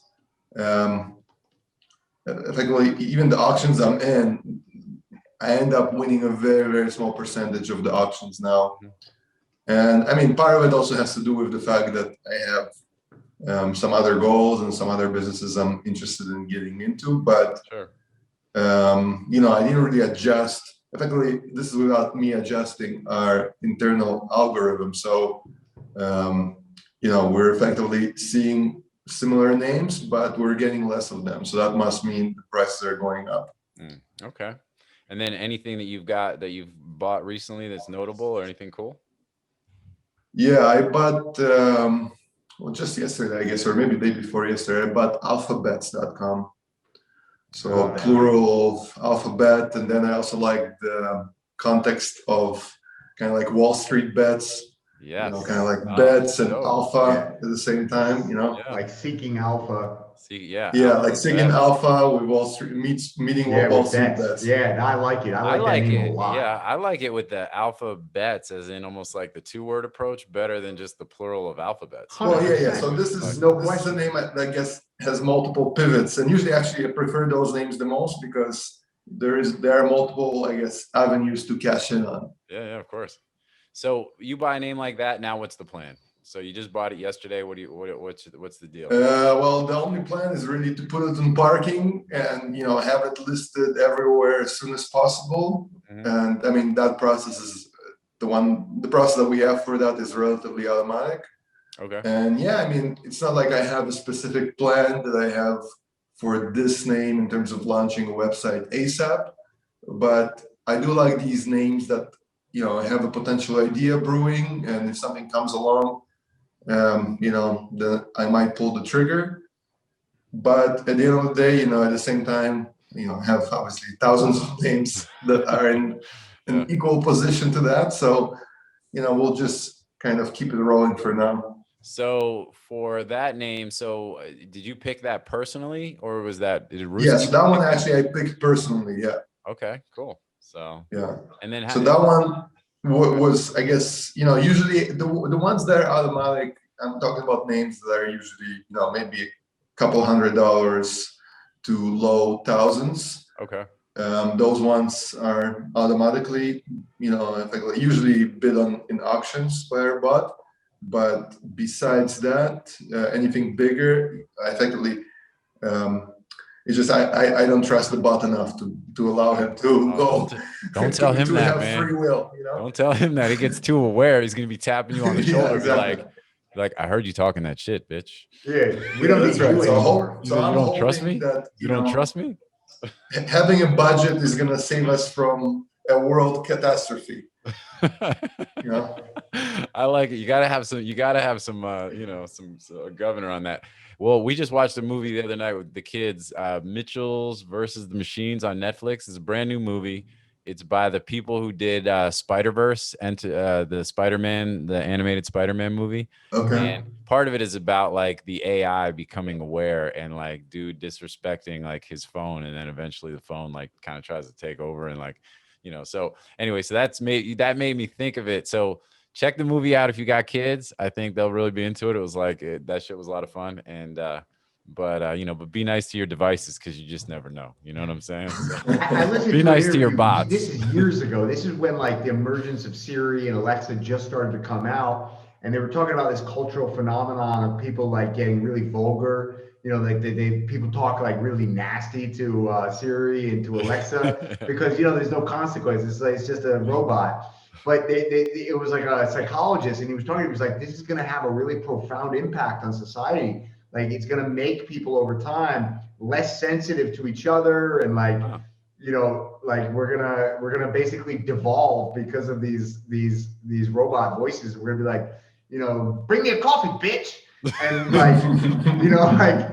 D: Effectively, even the auctions I'm in, I end up winning a very, very small percentage of the auctions now. And I mean, part of it also has to do with the fact that I have some other goals and some other businesses I'm interested in getting into. But,
A: sure.
D: You know, I didn't really adjust. Effectively, this is without me adjusting our internal algorithm. So, you know, we're effectively seeing similar names, but we're getting less of them. So that must mean the prices are going up.
A: Okay. And then anything that you've bought recently that's notable or anything cool?
D: Yeah, I bought, well, just yesterday, I guess, or maybe the day before yesterday, I bought alphabets.com. So plural of alphabet. And then I also like the context of kind of like Wall Street bets.
A: Yeah,
D: you know, kind of like bets and alpha at the same time, you know,
C: like seeking alpha.
A: Yeah,
D: like seeking alpha with Wall Street meeting Wall Street bets.
C: Yeah, I like it. I like that name a lot.
A: Yeah, I like it with the alpha bets, as in almost like the 2-word approach, better than just the plural of alphabets.
D: Well, yeah. So this is a name I guess has multiple pivots, and usually actually I prefer those names the most because there are multiple, I guess, avenues to cash in on.
A: Yeah, of course. So you buy a name like that, now what's the plan? So you just bought it yesterday. What's the deal?
D: Well, the only plan is really to put it in parking and, you know, have it listed everywhere as soon as possible. And I mean, that process is the process that we have for that is relatively automatic.
A: Okay.
D: And yeah, I mean, it's not like I have a specific plan that I have for this name in terms of launching a website ASAP, but I do like these names that, you know, have a potential idea brewing, and if something comes along, you know, then I might pull the trigger. But at the end of the day, you know, at the same time, you know, I have obviously thousands of names that are in an equal position to that. So, you know, we'll just kind of keep it rolling for now.
A: So for that name, did you pick that personally, or was that?
D: Yes, that one actually I picked personally. Yeah.
A: Okay, cool. So
D: yeah,
A: and then
D: so that one was, I guess, you know, usually the ones that are automatic. I'm talking about names that are usually, you know, maybe a couple $100 to low thousands.
A: Okay.
D: Those ones are automatically, you know, usually bid on in auctions where they're bought. But besides that, anything bigger, effectively, it's just I don't trust the bot enough to allow him to go.
A: Don't tell him that, man.
D: Free will, you know?
A: Don't tell him that. He gets too aware. He's gonna be tapping you on the shoulder, exactly. Be like, I heard you talking that shit, bitch.
C: Yeah, we don't need you anymore.
A: So you don't trust me? That, you don't trust me?
D: Having a budget is gonna save us from a world catastrophe. You know?
A: I like it. You gotta have some you know, some governor on that. Well, we just watched a movie the other night with the kids, Mitchell's versus the Machines on Netflix. It's a brand new movie. It's by the people who did Spider-Verse and the Spider-Man, the animated Spider-Man movie.
D: Okay.
A: And part of it is about like the AI becoming aware and like dude disrespecting like his phone, and then eventually the phone like kind of tries to take over and like, you know. So anyway, so that made me think of it. So check the movie out if you got kids. I think they'll really be into it. It was like that shit was a lot of fun. And but you know, but be nice to your devices because you just never know. You know what I'm saying? So,
C: I listened
A: be
C: to
A: nice to your bots.
C: This is years ago. This is when like the emergence of Siri and Alexa just started to come out, and they were talking about this cultural phenomenon of people like getting really vulgar. You know, like people talk like really nasty to Siri and to Alexa because, you know, there's no consequences. It's just a robot. But it was like a psychologist, and he was like, this is going to have a really profound impact on society. Like, it's going to make people over time less sensitive to each other, and like, you know, like we're gonna basically devolve because of these robot voices. We're gonna be like, you know, bring me a coffee, bitch, and like, you know, like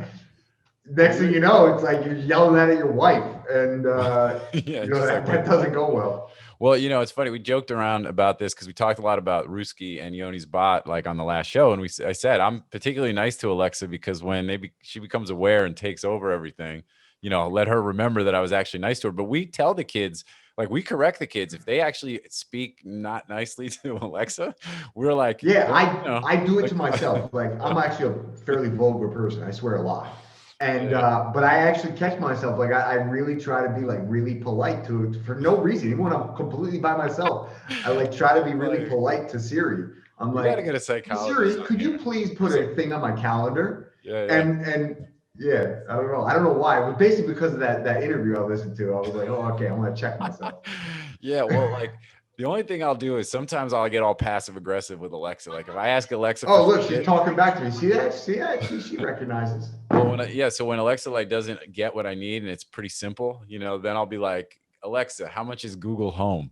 C: next thing you know, it's like you're yelling at your wife, and
A: yeah,
C: you know, that doesn't go well.
A: Well, you know, it's funny. We joked around about this because we talked a lot about Ruski and Yoni's bot, like on the last show. And I said, I'm particularly nice to Alexa because when she becomes aware and takes over everything, let her remember that I was actually nice to her. But we tell the kids, like, we correct the kids if they actually speak not nicely to Alexa. We're like,
C: yeah, I do it to myself. Like, I'm actually a fairly vulgar person. I swear a lot. And but I actually catch myself, like, I really try to be like really polite to for no reason. Even when I'm completely by myself, I like try to be really polite to Siri. I'm like,
A: gotta get a psychologist.
C: Siri, could you please put a thing on my calendar?
A: Yeah.
C: And yeah, I don't know why. It was basically because of that interview I listened to. I was like, oh, okay, I'm gonna check myself.
A: Yeah, well, like, the only thing I'll do is sometimes I'll get all passive aggressive with Alexa. Like, if I ask Alexa,
C: oh, look, she's talking back to me. See that? She recognizes.
A: Well, so when Alexa like doesn't get what I need and it's pretty simple, then I'll be like, Alexa, how much is Google Home?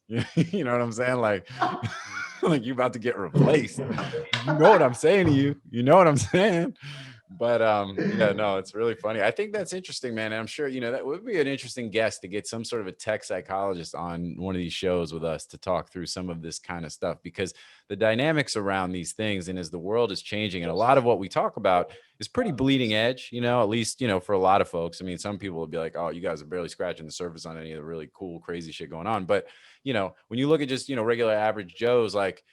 A: You know what I'm saying? Like, like, you about to get replaced. You know what I'm saying to you. You know what I'm saying? But yeah, no, it's really funny. I think that's interesting, man. And I'm sure, that would be an interesting guest to get some sort of a tech psychologist on one of these shows with us to talk through some of this kind of stuff, because the dynamics around these things, and as the world is changing, and a lot of what we talk about is pretty bleeding edge, at least, for a lot of folks. I mean, some people will be like, oh, you guys are barely scratching the surface on any of the really cool, crazy shit going on. But, when you look at just, regular average Joes, like,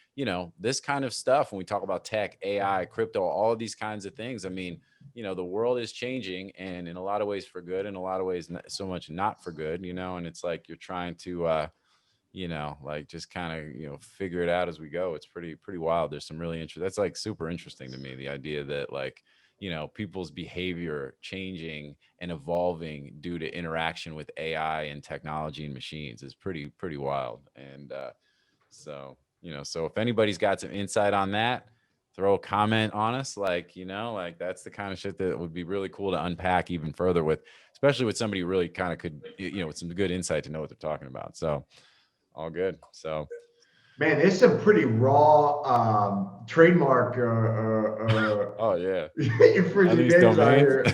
A: this kind of stuff, when we talk about tech, AI, crypto, all of these kinds of things, I mean, the world is changing, and in a lot of ways for good, in a lot of ways not so much not for good, and it's like you're trying to like just kind of figure it out as we go. It's pretty wild. There's some really interesting, that's like super interesting to me, the idea that like people's behavior changing and evolving due to interaction with AI and technology and machines is pretty wild. And so so if anybody's got some insight on that, throw a comment on us. Like, like, that's the kind of shit that would be really cool to unpack even further with, especially with somebody who really kind of could, with some good insight to know what they're talking about. So all good. So,
C: man, there's some pretty raw trademark
A: oh yeah,
C: infringing names out here.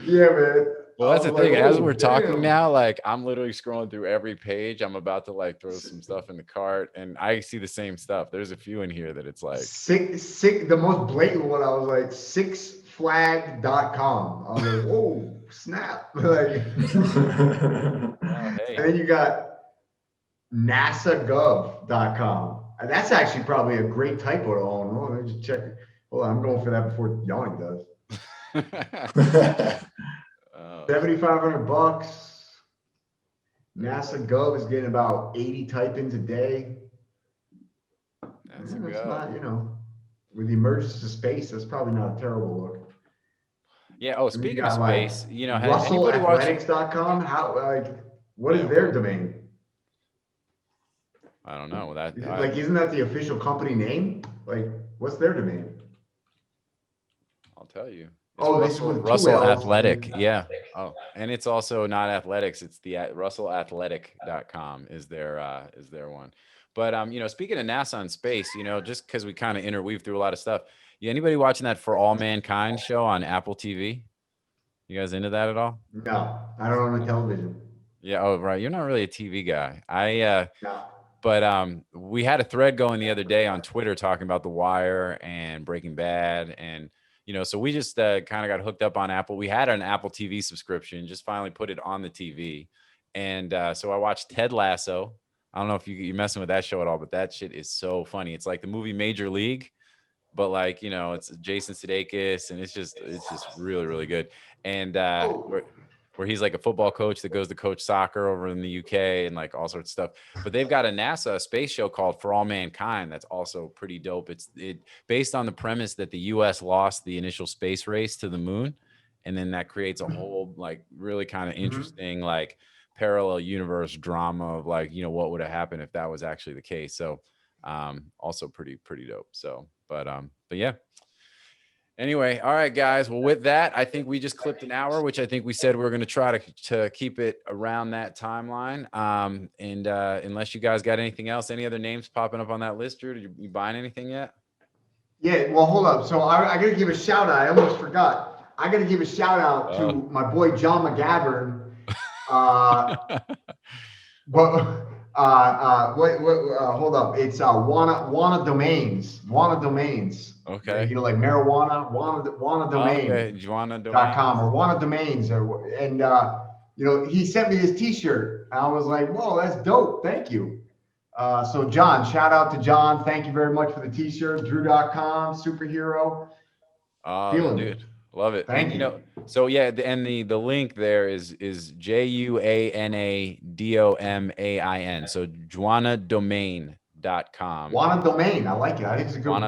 C: Yeah, man.
A: Well, that's the thing. As we're talking now, like, I'm literally scrolling through every page. I'm about to like throw some stuff in the cart, and I see the same stuff. There's a few in here that it's like
C: sick. The most blatant one, I was like, sixflag.com. I was like, whoa, snap. Like,
A: hey.
C: And then you got nasagov.com. That's actually probably a great typo to own. Oh, let me just check it. Hold on, I'm going for that before Yoni does. $7,500. NASA Gov is getting about 80 type-ins a day.
A: That's
C: not, with the emergence of space, that's probably not a terrible look.
A: Yeah. Oh, speaking of space,
C: like, RussellAthletics.com. How what is their domain?
A: I don't know that.
C: Isn't that the official company name? Like, what's their domain?
A: I'll tell you.
C: It's
A: Russell Athletic. Yeah. Oh, and it's also not athletics. It's the RussellAthletic.com is their one. But speaking of NASA and space, just because we kind of interweave through a lot of stuff. Yeah, anybody watching that For All Mankind show on Apple TV? You guys into that at all?
C: No, I don't own a television.
A: Yeah. Oh, right. You're not really a TV guy.
C: No.
A: But we had a thread going the other day on Twitter talking about The Wire and Breaking Bad, and so we just kind of got hooked up on Apple. We had an Apple TV subscription, just finally put it on the TV, and so I watched Ted Lasso. I don't know if you're messing with that show at all, but that shit is so funny. It's like the movie Major League, but like it's Jason Sudeikis, and it's just really, really good. And where he's like a football coach that goes to coach soccer over in the UK and like all sorts of stuff. But they've got a NASA space show called For All Mankind that's also pretty dope. It's based on the premise that the US lost the initial space race to the moon, and then that creates a whole like really kind of interesting like parallel universe drama of like what would have happened if that was actually the case. So also pretty dope. So but yeah. Anyway, all right, guys. Well, with that, I think we just clipped an hour, which I think we said we were going to try to keep it around that timeline. And unless you guys got anything else, any other names popping up on that list, Drew? Did you buying anything yet?
C: Yeah, well, hold up. So I got to give a shout out. I almost forgot. I got to give a shout out to my boy John McGavern. But Hold up. It's Wanna Domains. Wanna Domains.
A: Okay.
C: You know, like marijuana. Wanna Domain.
A: Okay. Juana
C: .com
A: Domain.
C: or Wanna Domains. And you know, he sent me this T-shirt. And I was like, whoa, that's dope. Thank you. So John, shout out to John. Thank you very much for the T-shirt. Drew.com, superhero. Feeling
A: Dude, love it.
C: Thank
A: And,
C: you.
A: know, so yeah, and the link there is JuanaDomain. So JuanaDomain.com.
C: Wanna Domain. I like it. I think it's a good,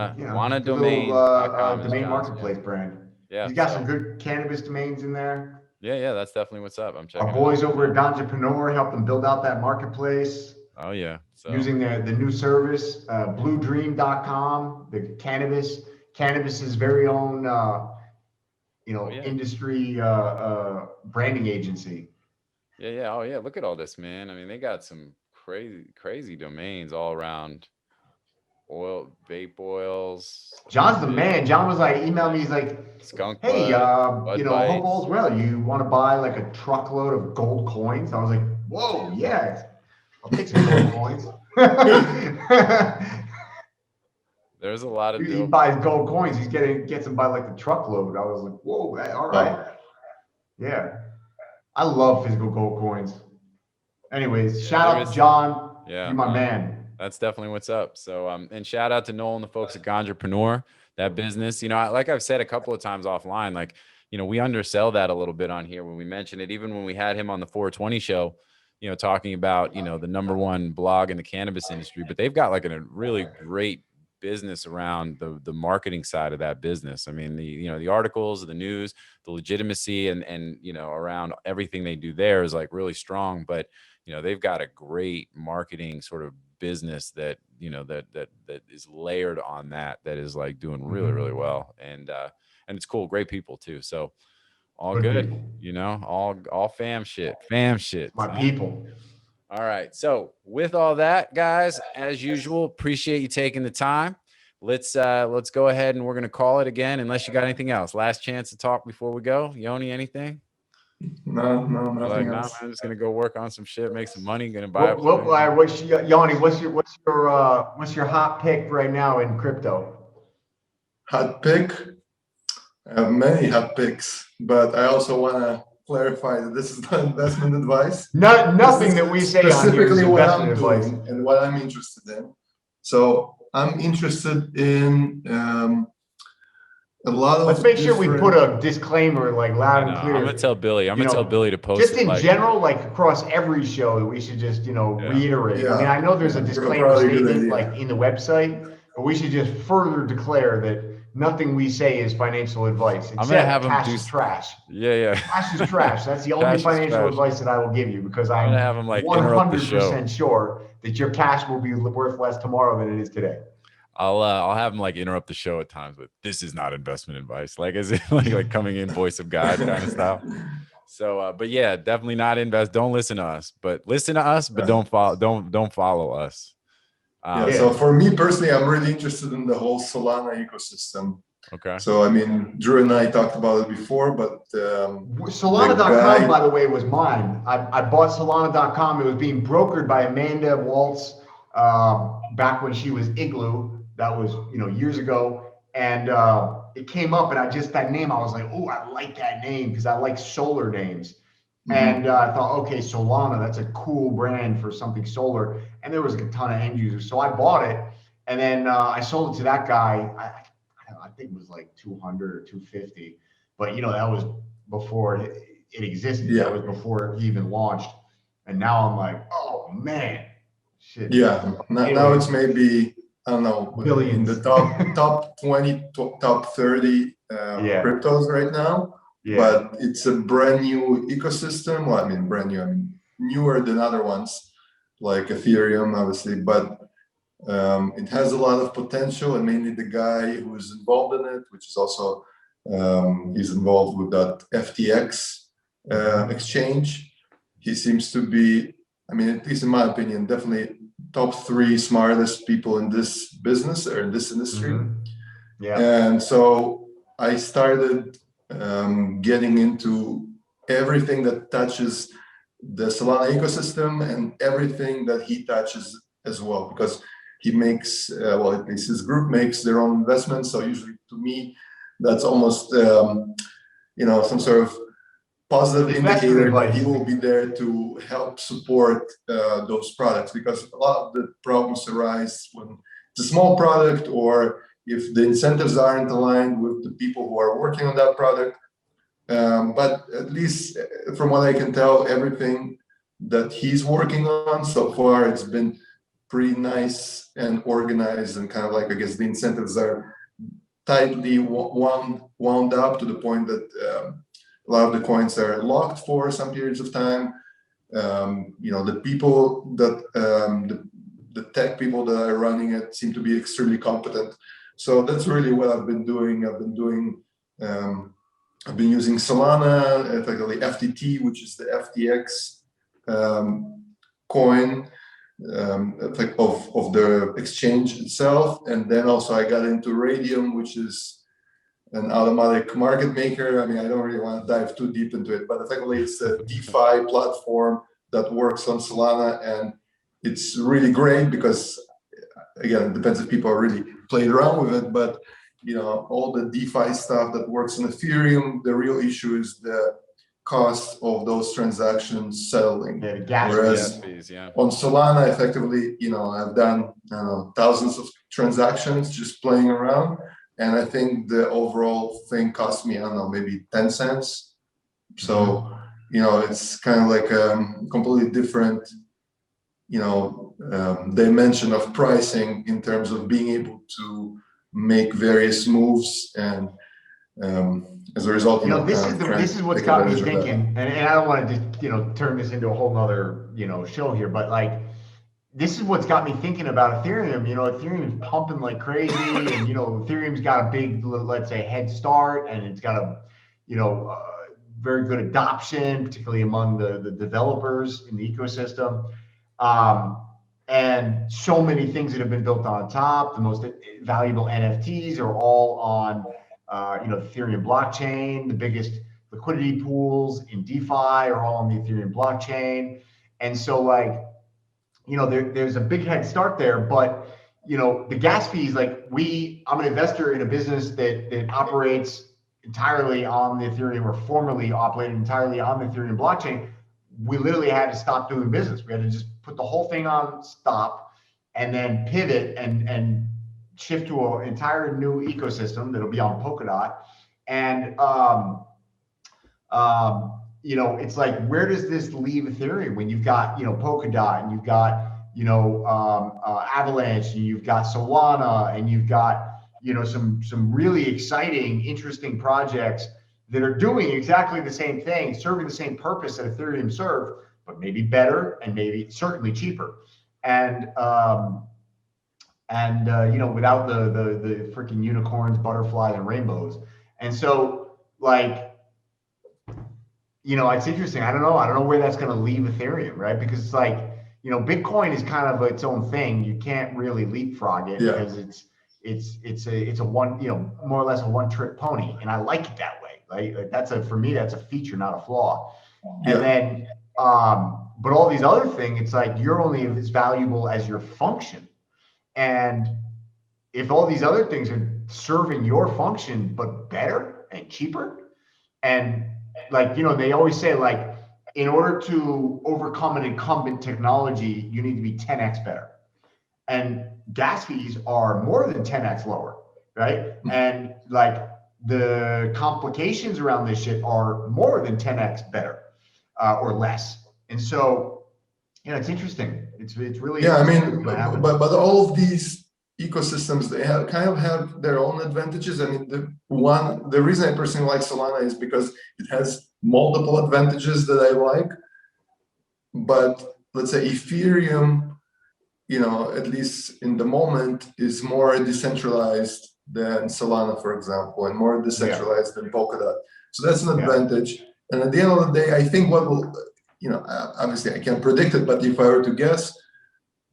C: good little domain marketplace brand.
A: Yeah.
C: He's got some good cannabis domains in there.
A: Yeah, that's definitely what's up. I'm checking.
C: Our boys over at Ganjapreneur helped them build out that marketplace.
A: Oh yeah. So
C: using the new service, bluedream.com, the cannabis's very own industry branding agency.
A: Yeah. Oh yeah. Look at all this, man. I mean, they got some crazy domains all around. Vape oils.
C: John's the man. John was like, emailed me. He's like,
A: Skunk
C: hey,
A: Bud
C: hope all's well. You want to buy like a truckload of gold coins? I was like, whoa, yeah, I'll take some gold coins.
A: There's a lot of.
C: He buys gold coins. He gets them by like the truckload. I was like, whoa, all right, yeah. I love physical gold coins. Anyways, shout out to John.
A: Yeah,
C: you're my man.
A: That's definitely what's up. So, and shout out to Noel and the folks at Ganjapreneur, that business. You know, like I've said a couple of times offline, like, you know, we undersell that a little bit on here when we mention it. Even when we had him on the 420 show, you know, talking about, you know, the #1 blog in the cannabis industry, but they've got like a really great business around the marketing side of that business. I mean, the articles, the news, the legitimacy and, you know, around everything they do there is like really strong, but, you know, they've got a great marketing sort of business that, you know, that is layered on that is like doing really, really well. And it's cool. Great people too. So all good, you know, all fam shit.
C: My people.
A: All right. So with all that, guys, as usual, appreciate you taking the time. Let's go ahead and we're going to call it again. Unless you got anything else. Last chance to talk before we go. Yoni, anything?
D: No, nothing else.
A: I'm just going to go work on some shit, make some money. Going to buy.
C: Yoni, what's your hot pick right now in crypto?
D: Hot pick? I have many hot picks, but I also want to clarify that this is not investment advice.
C: Nothing that we say on here is investment advice.
D: And what I'm interested in. So I'm interested in a lot of.
C: Let's make sure we put a disclaimer like loud and clear.
A: I'm gonna tell Billy. I'm gonna tell Billy to post
C: just
A: it.
C: In general, like across every show, that we should just reiterate.
D: Yeah.
C: I mean, I know there's a disclaimer statement like in the website, but we should just further declare that nothing we say is financial advice.
A: I'm gonna have him
C: cash
A: do
C: is trash.
A: Yeah.
C: Cash is trash. That's the only financial advice that I will give you because I'm
A: gonna have him like interrupt the show.
C: 100% sure that your cash will be worth less tomorrow than it is today.
A: I'll have him like interrupt the show at times, but this is not investment advice. Like, is it like coming in voice of God kind of style? So, but yeah, definitely not invest. Don't listen to us, but listen to us, but don't follow us.
D: So for me personally, I'm really interested in the whole Solana ecosystem.
A: Okay.
D: So I mean, Drew and I talked about it before, but
C: Solana.com, by the way, was mine. I bought Solana.com. It was being brokered by Amanda Waltz back when she was Igloo. That was years ago, and it came up, and that name, I was like, oh, I like that name because I like solar names. And I thought, okay, Solana, that's a cool brand for something solar. And there was a ton of end users. So I bought it. And then I sold it to that guy. I think it was like 200 or 250. But, that was before it existed.
D: Yeah.
C: That was before he even launched. And now I'm like, oh, man. Shit.
D: Yeah. Now it's maybe, I don't know,
C: billions.
D: In the top 20, top 30 cryptos right now. Yeah. But it's a brand new ecosystem. Well, I mean, brand new. I mean, newer than other ones like Ethereum, obviously. But it has a lot of potential, and mainly the guy who is involved in it, which is also he's involved with that FTX exchange. He seems to be, I mean, at least in my opinion, definitely top 3 smartest people in this business or in this industry.
C: Mm-hmm. Yeah.
D: And so I started getting into everything that touches the Solana ecosystem and everything that he touches as well, because he makes, well, at least his group makes their own investments. So usually to me, that's almost, some sort of positive indicator that he will be there to help support those products, because a lot of the problems arise when it's a small product, or if the incentives aren't aligned with the people who are working on that product. But at least from what I can tell, everything that he's working on so far, it's been pretty nice and organized, and kind of like, I guess the incentives are tightly wound up to the point that a lot of the coins are locked for some periods of time. The people that the tech people that are running it seem to be extremely competent. So that's really what I've been doing. I've been using Solana, effectively FTT, which is the FTX coin of the exchange itself. And then also I got into Radium, which is an automatic market maker. I mean, I don't really want to dive too deep into it, but effectively it's a DeFi platform that works on Solana, and it's really great because, again, it depends if people are really played around with it, but all the DeFi stuff that works on Ethereum, the real issue is the cost of those transactions settling.
C: Yeah, the gas
A: fees, yeah.
D: On Solana, effectively, I've done thousands of transactions just playing around, and I think the overall thing cost me, I don't know, maybe 10 cents. So, it's kind of like a completely different, dimension of pricing in terms of being able to make various moves, and as a result,
C: this is what's got me thinking, and I don't want to just turn this into a whole nother show here, but like, this is what's got me thinking about Ethereum. Ethereum's pumping like crazy, and Ethereum's got a big, let's say, head start, and it's got a very good adoption, particularly among the developers in the ecosystem. And so many things that have been built on top. The most valuable NFTs are all on, the Ethereum blockchain. The biggest liquidity pools in DeFi are all on the Ethereum blockchain. And so, like, there's a big head start there. But the gas fees, like, I'm an investor in a business that operates entirely on the Ethereum, or formerly operated entirely on the Ethereum blockchain. We literally had to stop doing business. We had to just put the whole thing on stop, and then pivot and shift to an entire new ecosystem that'll be on Polkadot. And it's like, where does this leave Ethereum when you've got Polkadot, and you've got Avalanche, and you've got Solana, and you've got some really exciting, interesting projects that are doing exactly the same thing, serving the same purpose that Ethereum served, but maybe better, and maybe certainly cheaper, and without the freaking unicorns, butterflies, and rainbows. And so, like, it's interesting. I don't know where that's going to leave Ethereum, right? Because it's like, Bitcoin is kind of its own thing. You can't really leapfrog it, because it's a one, more or less a one-trick pony, and I like it that way. Like for me, that's a feature, not a flaw. Yeah. And then, but all these other things, it's like, you're only as valuable as your function. And if all these other things are serving your function, but better and cheaper, and like, they always say, like, in order to overcome an incumbent technology, you need to be 10x better. And gas fees are more than 10x lower, right? And like, the complications around this shit are more than 10x better, or less. And so, it's interesting. It's really,
D: I mean, but all of these ecosystems, they kind of have their own advantages. I mean, the reason I personally like Solana is because it has multiple advantages that I like. But let's say Ethereum, at least in the moment, is more decentralized than Solana, for example, and more decentralized than Polkadot. So that's an advantage. And at the end of the day, I think what will, obviously I can't predict it, but if I were to guess,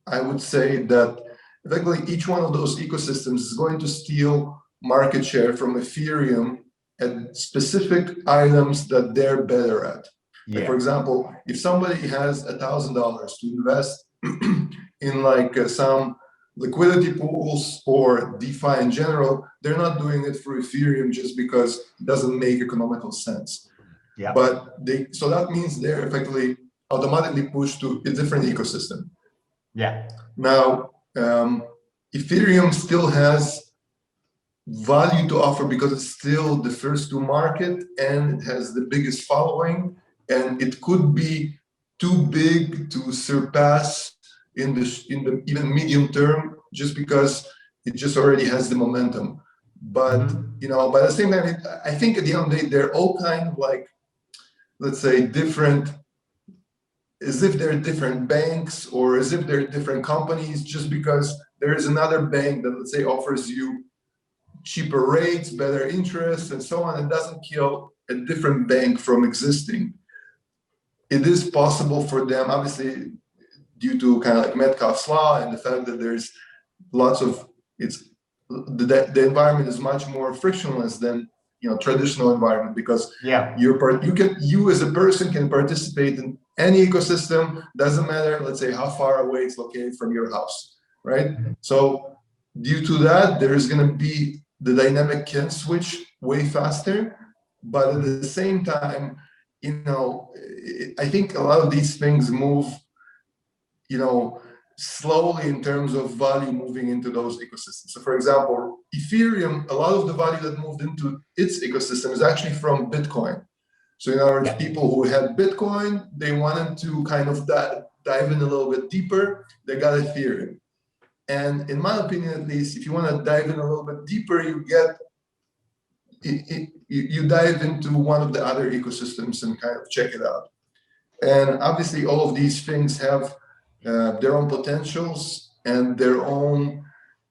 D: I would say that effectively each one of those ecosystems is going to steal market share from Ethereum at specific items that they're better at. Like, for example, if somebody has $1,000 to invest in like some liquidity pools or DeFi in general, they're not doing it for Ethereum just because it doesn't make economical sense.
C: Yeah.
D: But so that means they're effectively automatically pushed to a different ecosystem.
C: Yeah.
D: Now, Ethereum still has value to offer because it's still the first to market and it has the biggest following, and it could be too big to surpass in the even medium term just because it just already has the momentum. But you know, by the same time, I think at the end of the day, they're all kind of like, let's say, different, as if they're different banks or as if they're different companies, just because there is another bank that, let's say, offers you cheaper rates, better interest, and so on. It doesn't kill a different bank from existing. It is possible for them, obviously, due to kind of like Metcalfe's law and the fact that there's lots of, the environment is much more frictionless than, you know, traditional environment, because you as a person can participate in any ecosystem, doesn't matter, let's say, how far away it's located from your house, right? So due to that, there's going to be, the dynamic can switch way faster, but at the same time, you know, I think a lot of these things move, you know, slowly in terms of value moving into those ecosystems. So for example, Ethereum, a lot of the value that moved into its ecosystem is actually from Bitcoin. So in other words, people who had Bitcoin, they wanted to kind of dive in a little bit deeper, they got Ethereum. And in my opinion, at least, if you want to dive in a little bit deeper, you dive into one of the other ecosystems and kind of check it out. And obviously, all of these things have their own potentials and their own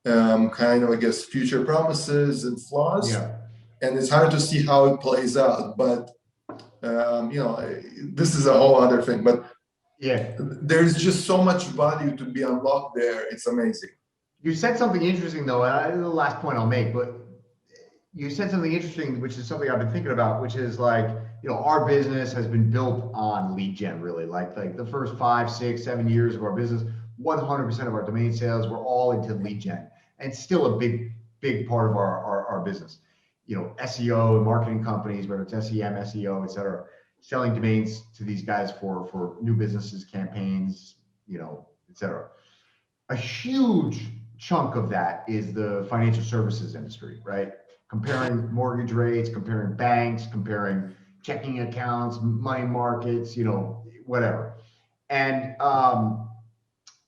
D: kind of, I guess, future promises and flaws.
C: Yeah.
D: And it's hard to see how it plays out. But, you know, this is a whole other thing. But there's just so much value to be unlocked there. It's amazing.
C: You said something interesting, though, and the last point I'll make, but you said something interesting, which is something I've been thinking about, which is like, you know, our business has been built on lead gen, really. Like the first 5, 6, 7 years of our business, 100% of our domain sales were all into lead gen, and still a big part of our business. You know, SEO and marketing companies, whether it's SEM, SEO, et cetera, selling domains to these guys for new businesses, campaigns, you know, et cetera. A huge chunk of that is the financial services industry, right? Comparing mortgage rates, comparing banks, comparing checking accounts, money markets, you know, whatever. And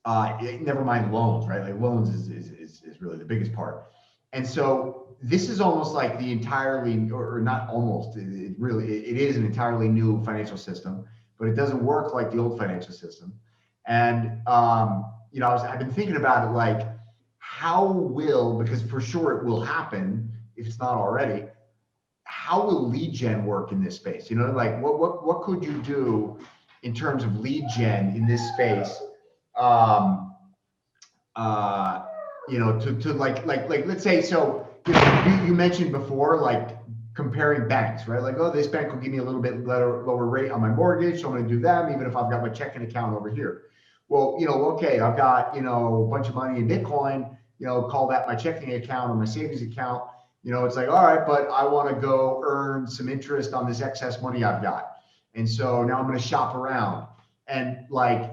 C: never mind loans, right? Like loans is really the biggest part. And so this is almost like the entirely, or not almost, it is an entirely new financial system, but it doesn't work like the old financial system. And you know, I've been thinking about it, like, how will, because for sure it will happen if it's not already, how will lead gen work in this space? You know, like what could you do in terms of lead gen in this space? You know, to like let's say, so you know, you mentioned before, like comparing banks, right? Like, oh, this bank will give me a little bit lower rate on my mortgage, so I'm going to do them, even if I've got my checking account over here. Well, you know, okay, I've got, you know, a bunch of money in Bitcoin, you know, call that my checking account or my savings account. You know, it's like, all right, but I want to go earn some interest on this excess money I've got. And so now I'm going to shop around. And like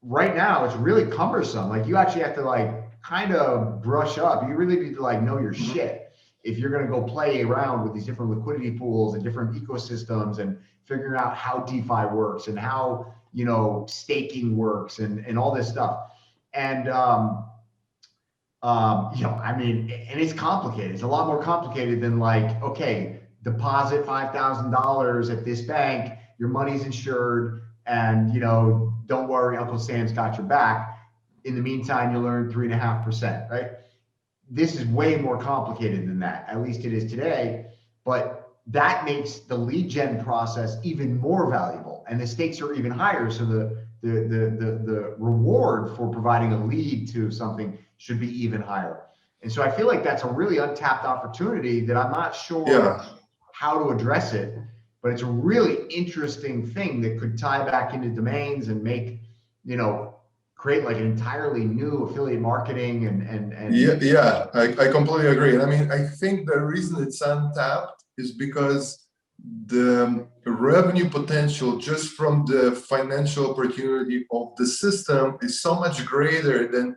C: right now, it's really cumbersome. Like you actually have to like kind of brush up. You really need to like know your shit if you're going to go play around with these different liquidity pools and different ecosystems and figuring out how DeFi works and how, you know, staking works and all this stuff. And, you know, I mean, and it's complicated. It's a lot more complicated than like, okay, deposit $5,000 at this bank, your money's insured, and, you know, don't worry, Uncle Sam's got your back. In the meantime, you'll earn 3.5%, right? This is way more complicated than that. At least it is today, but that makes the lead gen process even more valuable, and the stakes are even higher. So the reward for providing a lead to something should be even higher. And so I feel like that's a really untapped opportunity that I'm not sure how to address it. but it's a really interesting thing that could tie back into domains and make, create like an entirely new affiliate marketing and
D: yeah, I completely agree. And I mean, I think the reason it's untapped is because the revenue potential just from the financial opportunity of the system is so much greater than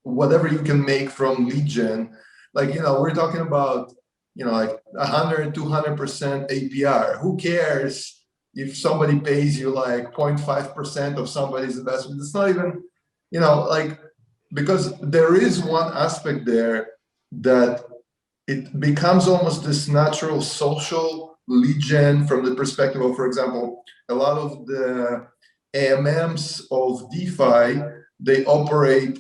D: whatever you can make from lead gen. Like, we're talking about, like 100, 200% APR. Who cares if somebody pays you like 0.5% of somebody's investment? It's not even, because there is one aspect there that it becomes almost this natural social lead gen from the perspective of, for example, a lot of the AMMs of DeFi, they operate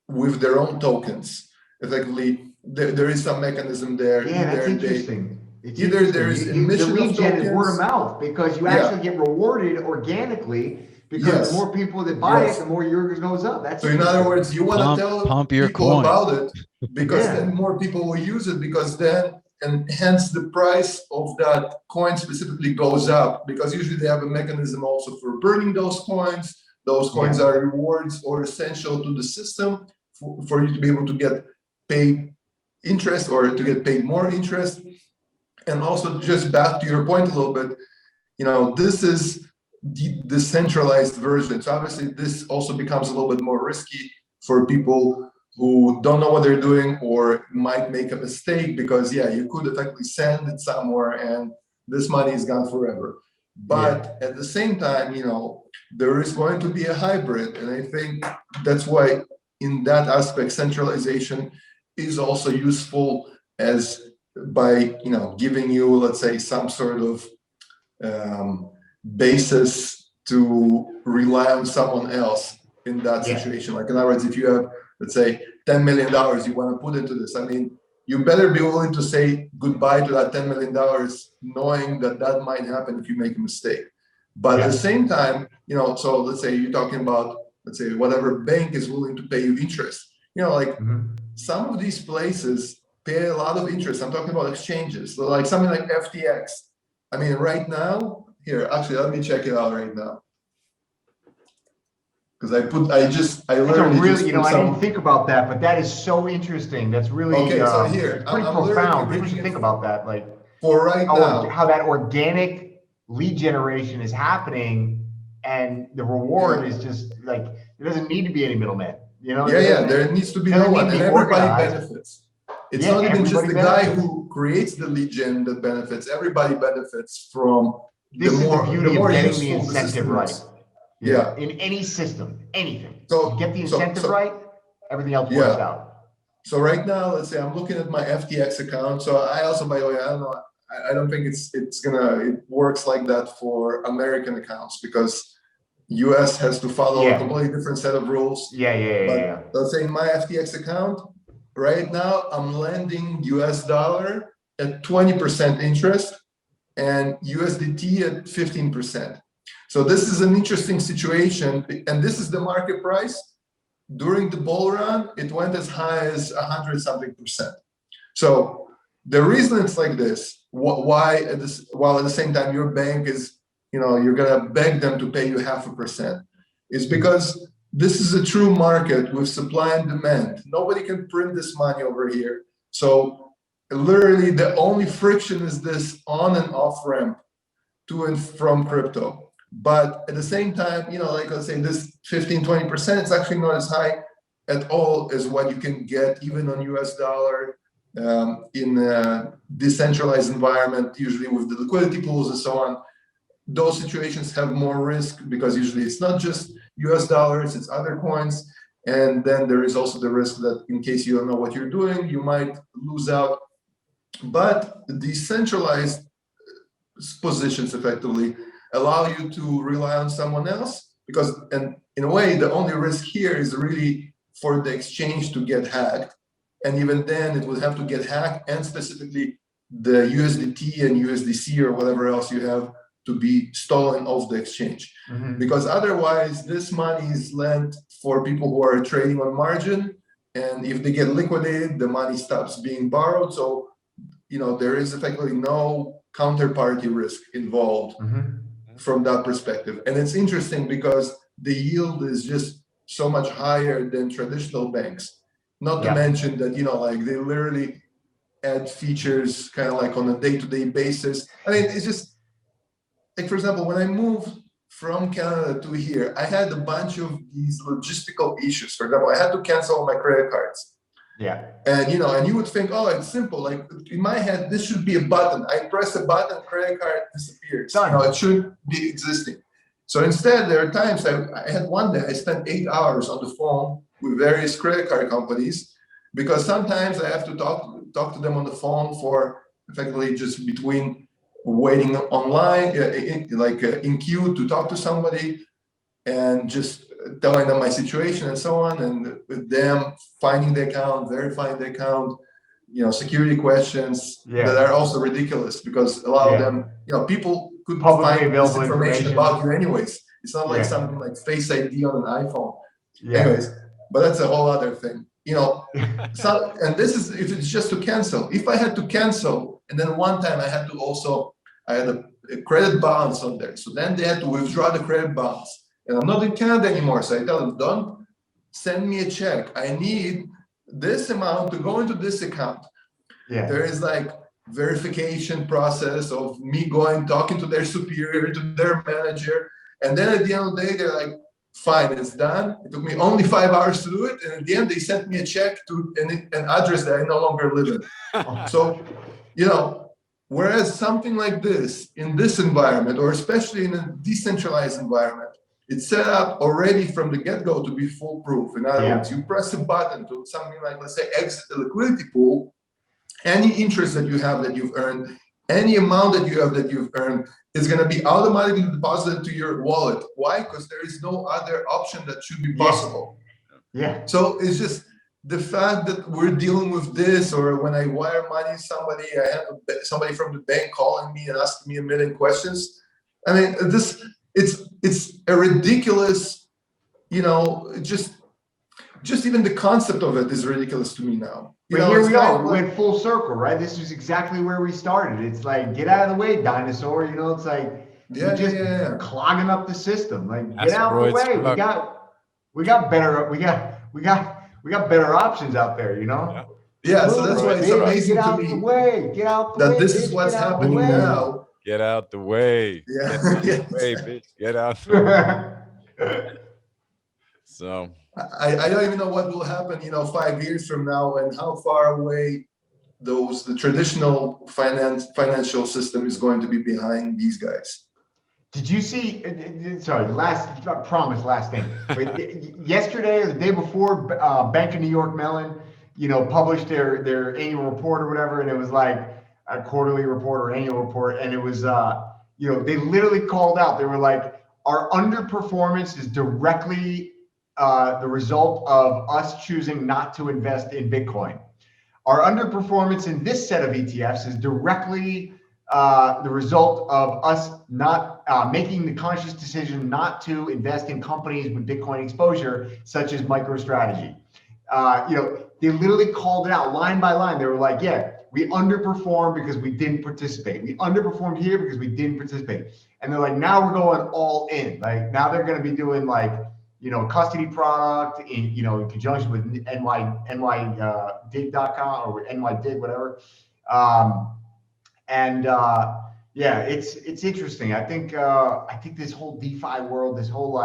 D: with their own tokens. Effectively, there is some mechanism there.
C: Yeah, that's interesting.
D: There's emission
C: the lead
D: of
C: gen
D: tokens.
C: is word of mouth because you actually get rewarded organically because the more people that buy it, the more yours goes up. That's
D: so in other words, you want to tell people about it because then more people will use it because then, and hence the price of that coin specifically goes up because usually they have a mechanism also for burning those coins. Those coins are rewards or essential to the system for you to be able to get paid interest or to get paid more interest. And also just back to your point a little bit, this is the decentralized version. So obviously this also becomes a little bit more risky for people who don't know what they're doing or might make a mistake because you could effectively send it somewhere and this money is gone forever. But at the same time, there is going to be a hybrid. And I think that's why in that aspect, centralization is also useful as by, giving you, let's say, some sort of basis to rely on someone else in that situation. Like in other words, if you have, let's say, $10 million you want to put into this, I mean, you better be willing to say goodbye to that $10 million, knowing that might happen if you make a mistake. But at the same time, so let's say you're talking about, let's say, whatever bank is willing to pay you interest. Some of these places pay a lot of interest. I'm talking about exchanges. So like something like FTX. I mean, right now, here, actually, let me check it out right now. Because I literally
C: really, I didn't think about that, but that is so interesting. That's really
D: so here,
C: pretty profound. People should think about that, like
D: for right now,
C: how that organic lead generation is happening, and the reward is just like there doesn't need to be any middleman.
D: There needs to be no one, and everybody benefits. It's not even just the guy who creates the lead gen that benefits. Everybody benefits from
C: this is the beauty of getting the incentive right.
D: Yeah.
C: In any system, anything.
D: So
C: you get the incentive right, everything else works out.
D: So right now, let's say I'm looking at my FTX account. So I also, by the way, I don't know. I don't think it works like that for American accounts because US has to follow a completely different set of rules. But let's say in my FTX account, right now I'm lending US dollar at 20% interest and USDT at 15%. So this is an interesting situation, and this is the market price. During the bull run, it went as high as 100-something%. So the reason it's like this, while at the same time your bank is, you're gonna beg them to pay you 0.5%, is because this is a true market with supply and demand. Nobody can print this money over here. So literally the only friction is this on and off ramp to and from crypto. But at the same time, like let's say this 15-20%, it's actually not as high at all as what you can get even on US dollar in a decentralized environment, usually with the liquidity pools and so on. Those situations have more risk because usually it's not just US dollars, it's other coins. And then there is also the risk that in case you don't know what you're doing, you might lose out. But decentralized positions effectively allow you to rely on someone else because, and in a way, the only risk here is really for the exchange to get hacked. And even then it would have to get hacked and specifically the USDT and USDC or whatever else you have to be stolen off the exchange. Because otherwise this money is lent for people who are trading on margin. And if they get liquidated, the money stops being borrowed. So, there is effectively no counterparty risk involved from that perspective. And it's interesting because the yield is just so much higher than traditional banks. Not to mention that, like they literally add features kind of like on a day-to-day basis. I mean, it's just like, for example, when I moved from Canada to here, I had a bunch of these logistical issues. For example, I had to cancel all my credit cards.
C: Yeah.
D: And, and you would think, oh, it's simple. Like in my head, this should be a button. I press a button, credit card disappears. It should be existing. So instead, there are times I had one day, I spent 8 hours on the phone with various credit card companies, because sometimes I have to talk to them on the phone for effectively just between waiting online, in queue to talk to somebody, and just telling them my situation and so on, and with them finding the account, verifying the account, security questions that are also ridiculous, because a lot of them, people could find this information about you anyways. It's not like something like Face ID on an iPhone. Anyways, but that's a whole other thing. So, and this is if it's just to cancel. If I had to cancel, and then one time I had a credit balance on there. So then they had to withdraw the credit balance. And I'm not in Canada anymore. So I tell them, don't send me a check. I need this amount to go into this account. Yeah. There is like verification process of me talking to their superior, to their manager. And then at the end of the day, they're like, fine, it's done. It took me only 5 hours to do it. And at the end, they sent me a check to an address that I no longer live in. So, whereas something like this, in this environment, or especially in a decentralized environment, it's set up already from the get-go to be foolproof. In other words, you press a button to something like, let's say, exit the liquidity pool, any interest that you have that you've earned, any amount that you have that you've earned is going to be automatically deposited to your wallet. Why? Because there is no other option that should be possible. Yeah. So it's just the fact that we're dealing with this, or when I wire money to somebody, I have somebody from the bank calling me and asking me a million questions. I mean, it's a ridiculous, just even the concept of it is ridiculous to me now.
C: But here we are, we went full circle, right? This is exactly where we started. It's like, get out of the way, dinosaur. It's like, clogging up the system. Like, get out of the way. We got better options out there,
D: Yeah, so that's why it's amazing to me
C: get out the way,
D: that this is what's happening now.
A: Get out the way.
D: Yeah.
A: Get out the way, bitch. Get out the way. So
D: I don't even know what will happen, 5 years from now, and how far away the traditional financial system is going to be behind these guys.
C: Did you see? Sorry, last thing. Yesterday or the day before, Bank of New York Mellon, published their annual report or whatever, and it was like a quarterly report or annual report, and it was they literally called out. They were like, our underperformance is directly the result of us choosing not to invest in Bitcoin. Our underperformance in this set of ETFs is directly the result of us not making the conscious decision not to invest in companies with Bitcoin exposure, such as MicroStrategy. They literally called it out line by line. They were like, we underperformed because we didn't participate. We underperformed here because we didn't participate. And they're like, now we're going all in. Like, now they're going to be doing like, custody product in conjunction with nydig.com or nydig, whatever. It's interesting. I think this whole DeFi world, this whole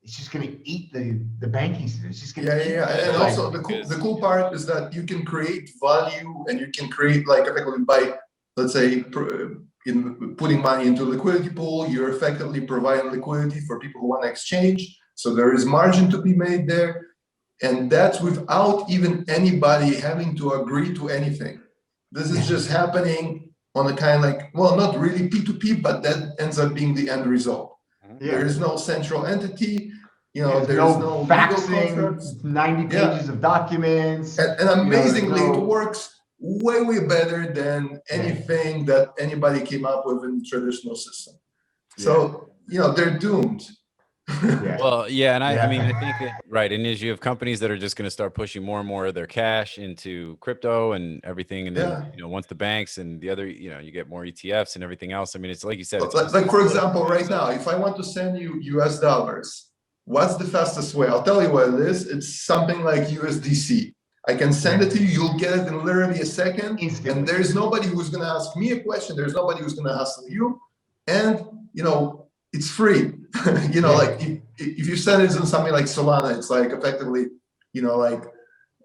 C: it's just going to eat the banking system. It's just going to eat.
D: And also the cool part is that you can create value, and you can create effectively by, let's say, in putting money into a liquidity pool, you're effectively providing liquidity for people who want to exchange. So there is margin to be made there, and that's without even anybody having to agree to anything. This is just happening on a kind of not really P2P, but that ends up being the end result. Yeah. There is no central entity,
C: there's no faxing 90 pages of documents.
D: And amazingly, it works way better than anything that anybody came up with in the traditional system. So, they're doomed.
A: Well, yeah, and I mean, I think that right, and as you have companies that are just going to start pushing more and more of their cash into crypto and everything, and then once the banks and the other, you get more ETFs and everything else. I mean, it's like you said, it's
D: like for example, right now, if I want to send you US dollars, what's the fastest way? I'll tell you what it is. It's something like USDC. I can send it to you. You'll get it in literally a second. Instantly. And there's nobody who's going to ask me a question. There's nobody who's going to ask you. And, it's free. Like if you send it in something like Solana, it's like effectively, like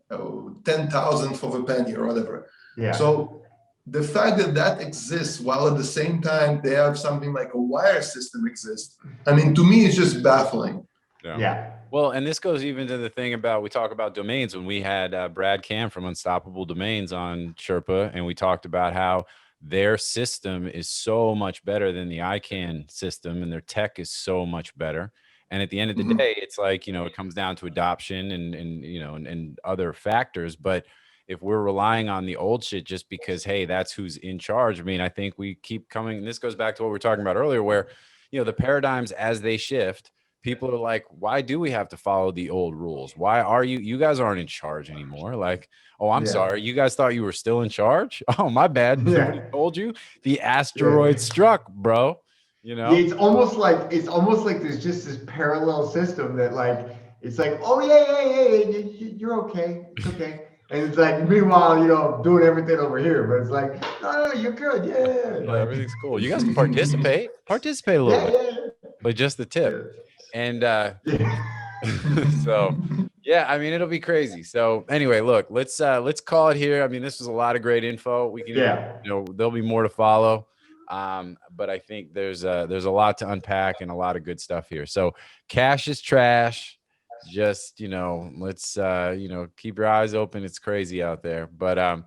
D: 10,000th of a penny or whatever. Yeah. So the fact that exists while at the same time they have something like a wire system exist, I mean, to me, it's just baffling.
A: Yeah. Well, and this goes even to the thing about, we talk about domains when we had Brad Cam from Unstoppable Domains on Sherpa, and we talked about how their system is so much better than the ICANN system, and their tech is so much better. And at the end of the day, it's like, it comes down to adoption and other factors. But if we're relying on the old shit just because, hey, that's who's in charge, I mean, I think we keep coming, and this goes back to what we were talking about earlier, where, the paradigms as they shift, people are like, why do we have to follow the old rules? Why are you guys aren't in charge anymore? Like, oh, I'm sorry. You guys thought you were still in charge? Oh, my bad. Nobody told you. The asteroid struck, bro.
C: It's almost like there's just this parallel system that like, it's like, oh yeah, you're okay. It's okay. And it's like, meanwhile, doing everything over here, but it's like, no, you're good. Yeah.
A: Like, everything's cool. You guys can participate a little bit, but just the tip. And so, yeah, I mean, it'll be crazy. So anyway, look, let's call it here. I mean, this was a lot of great info. We can, there'll be more to follow. But I think there's a lot to unpack and a lot of good stuff here. So cash is trash. Just, let's, keep your eyes open. It's crazy out there, but,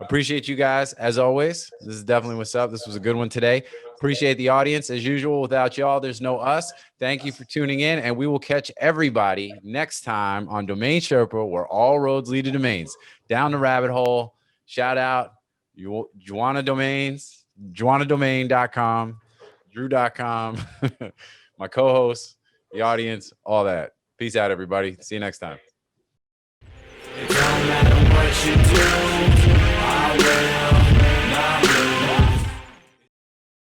A: appreciate you guys as always. This is definitely what's up. This was a good one today. Appreciate the audience as usual. Without y'all, there's no us. Thank you for tuning in, and we will catch everybody next time on Domain Sherpa, where all roads lead to domains. Down the rabbit hole. Shout out Juana Domains, JuanaDomain.com, Drew.com, my co-host, the audience, all that. Peace out, everybody. See you next time.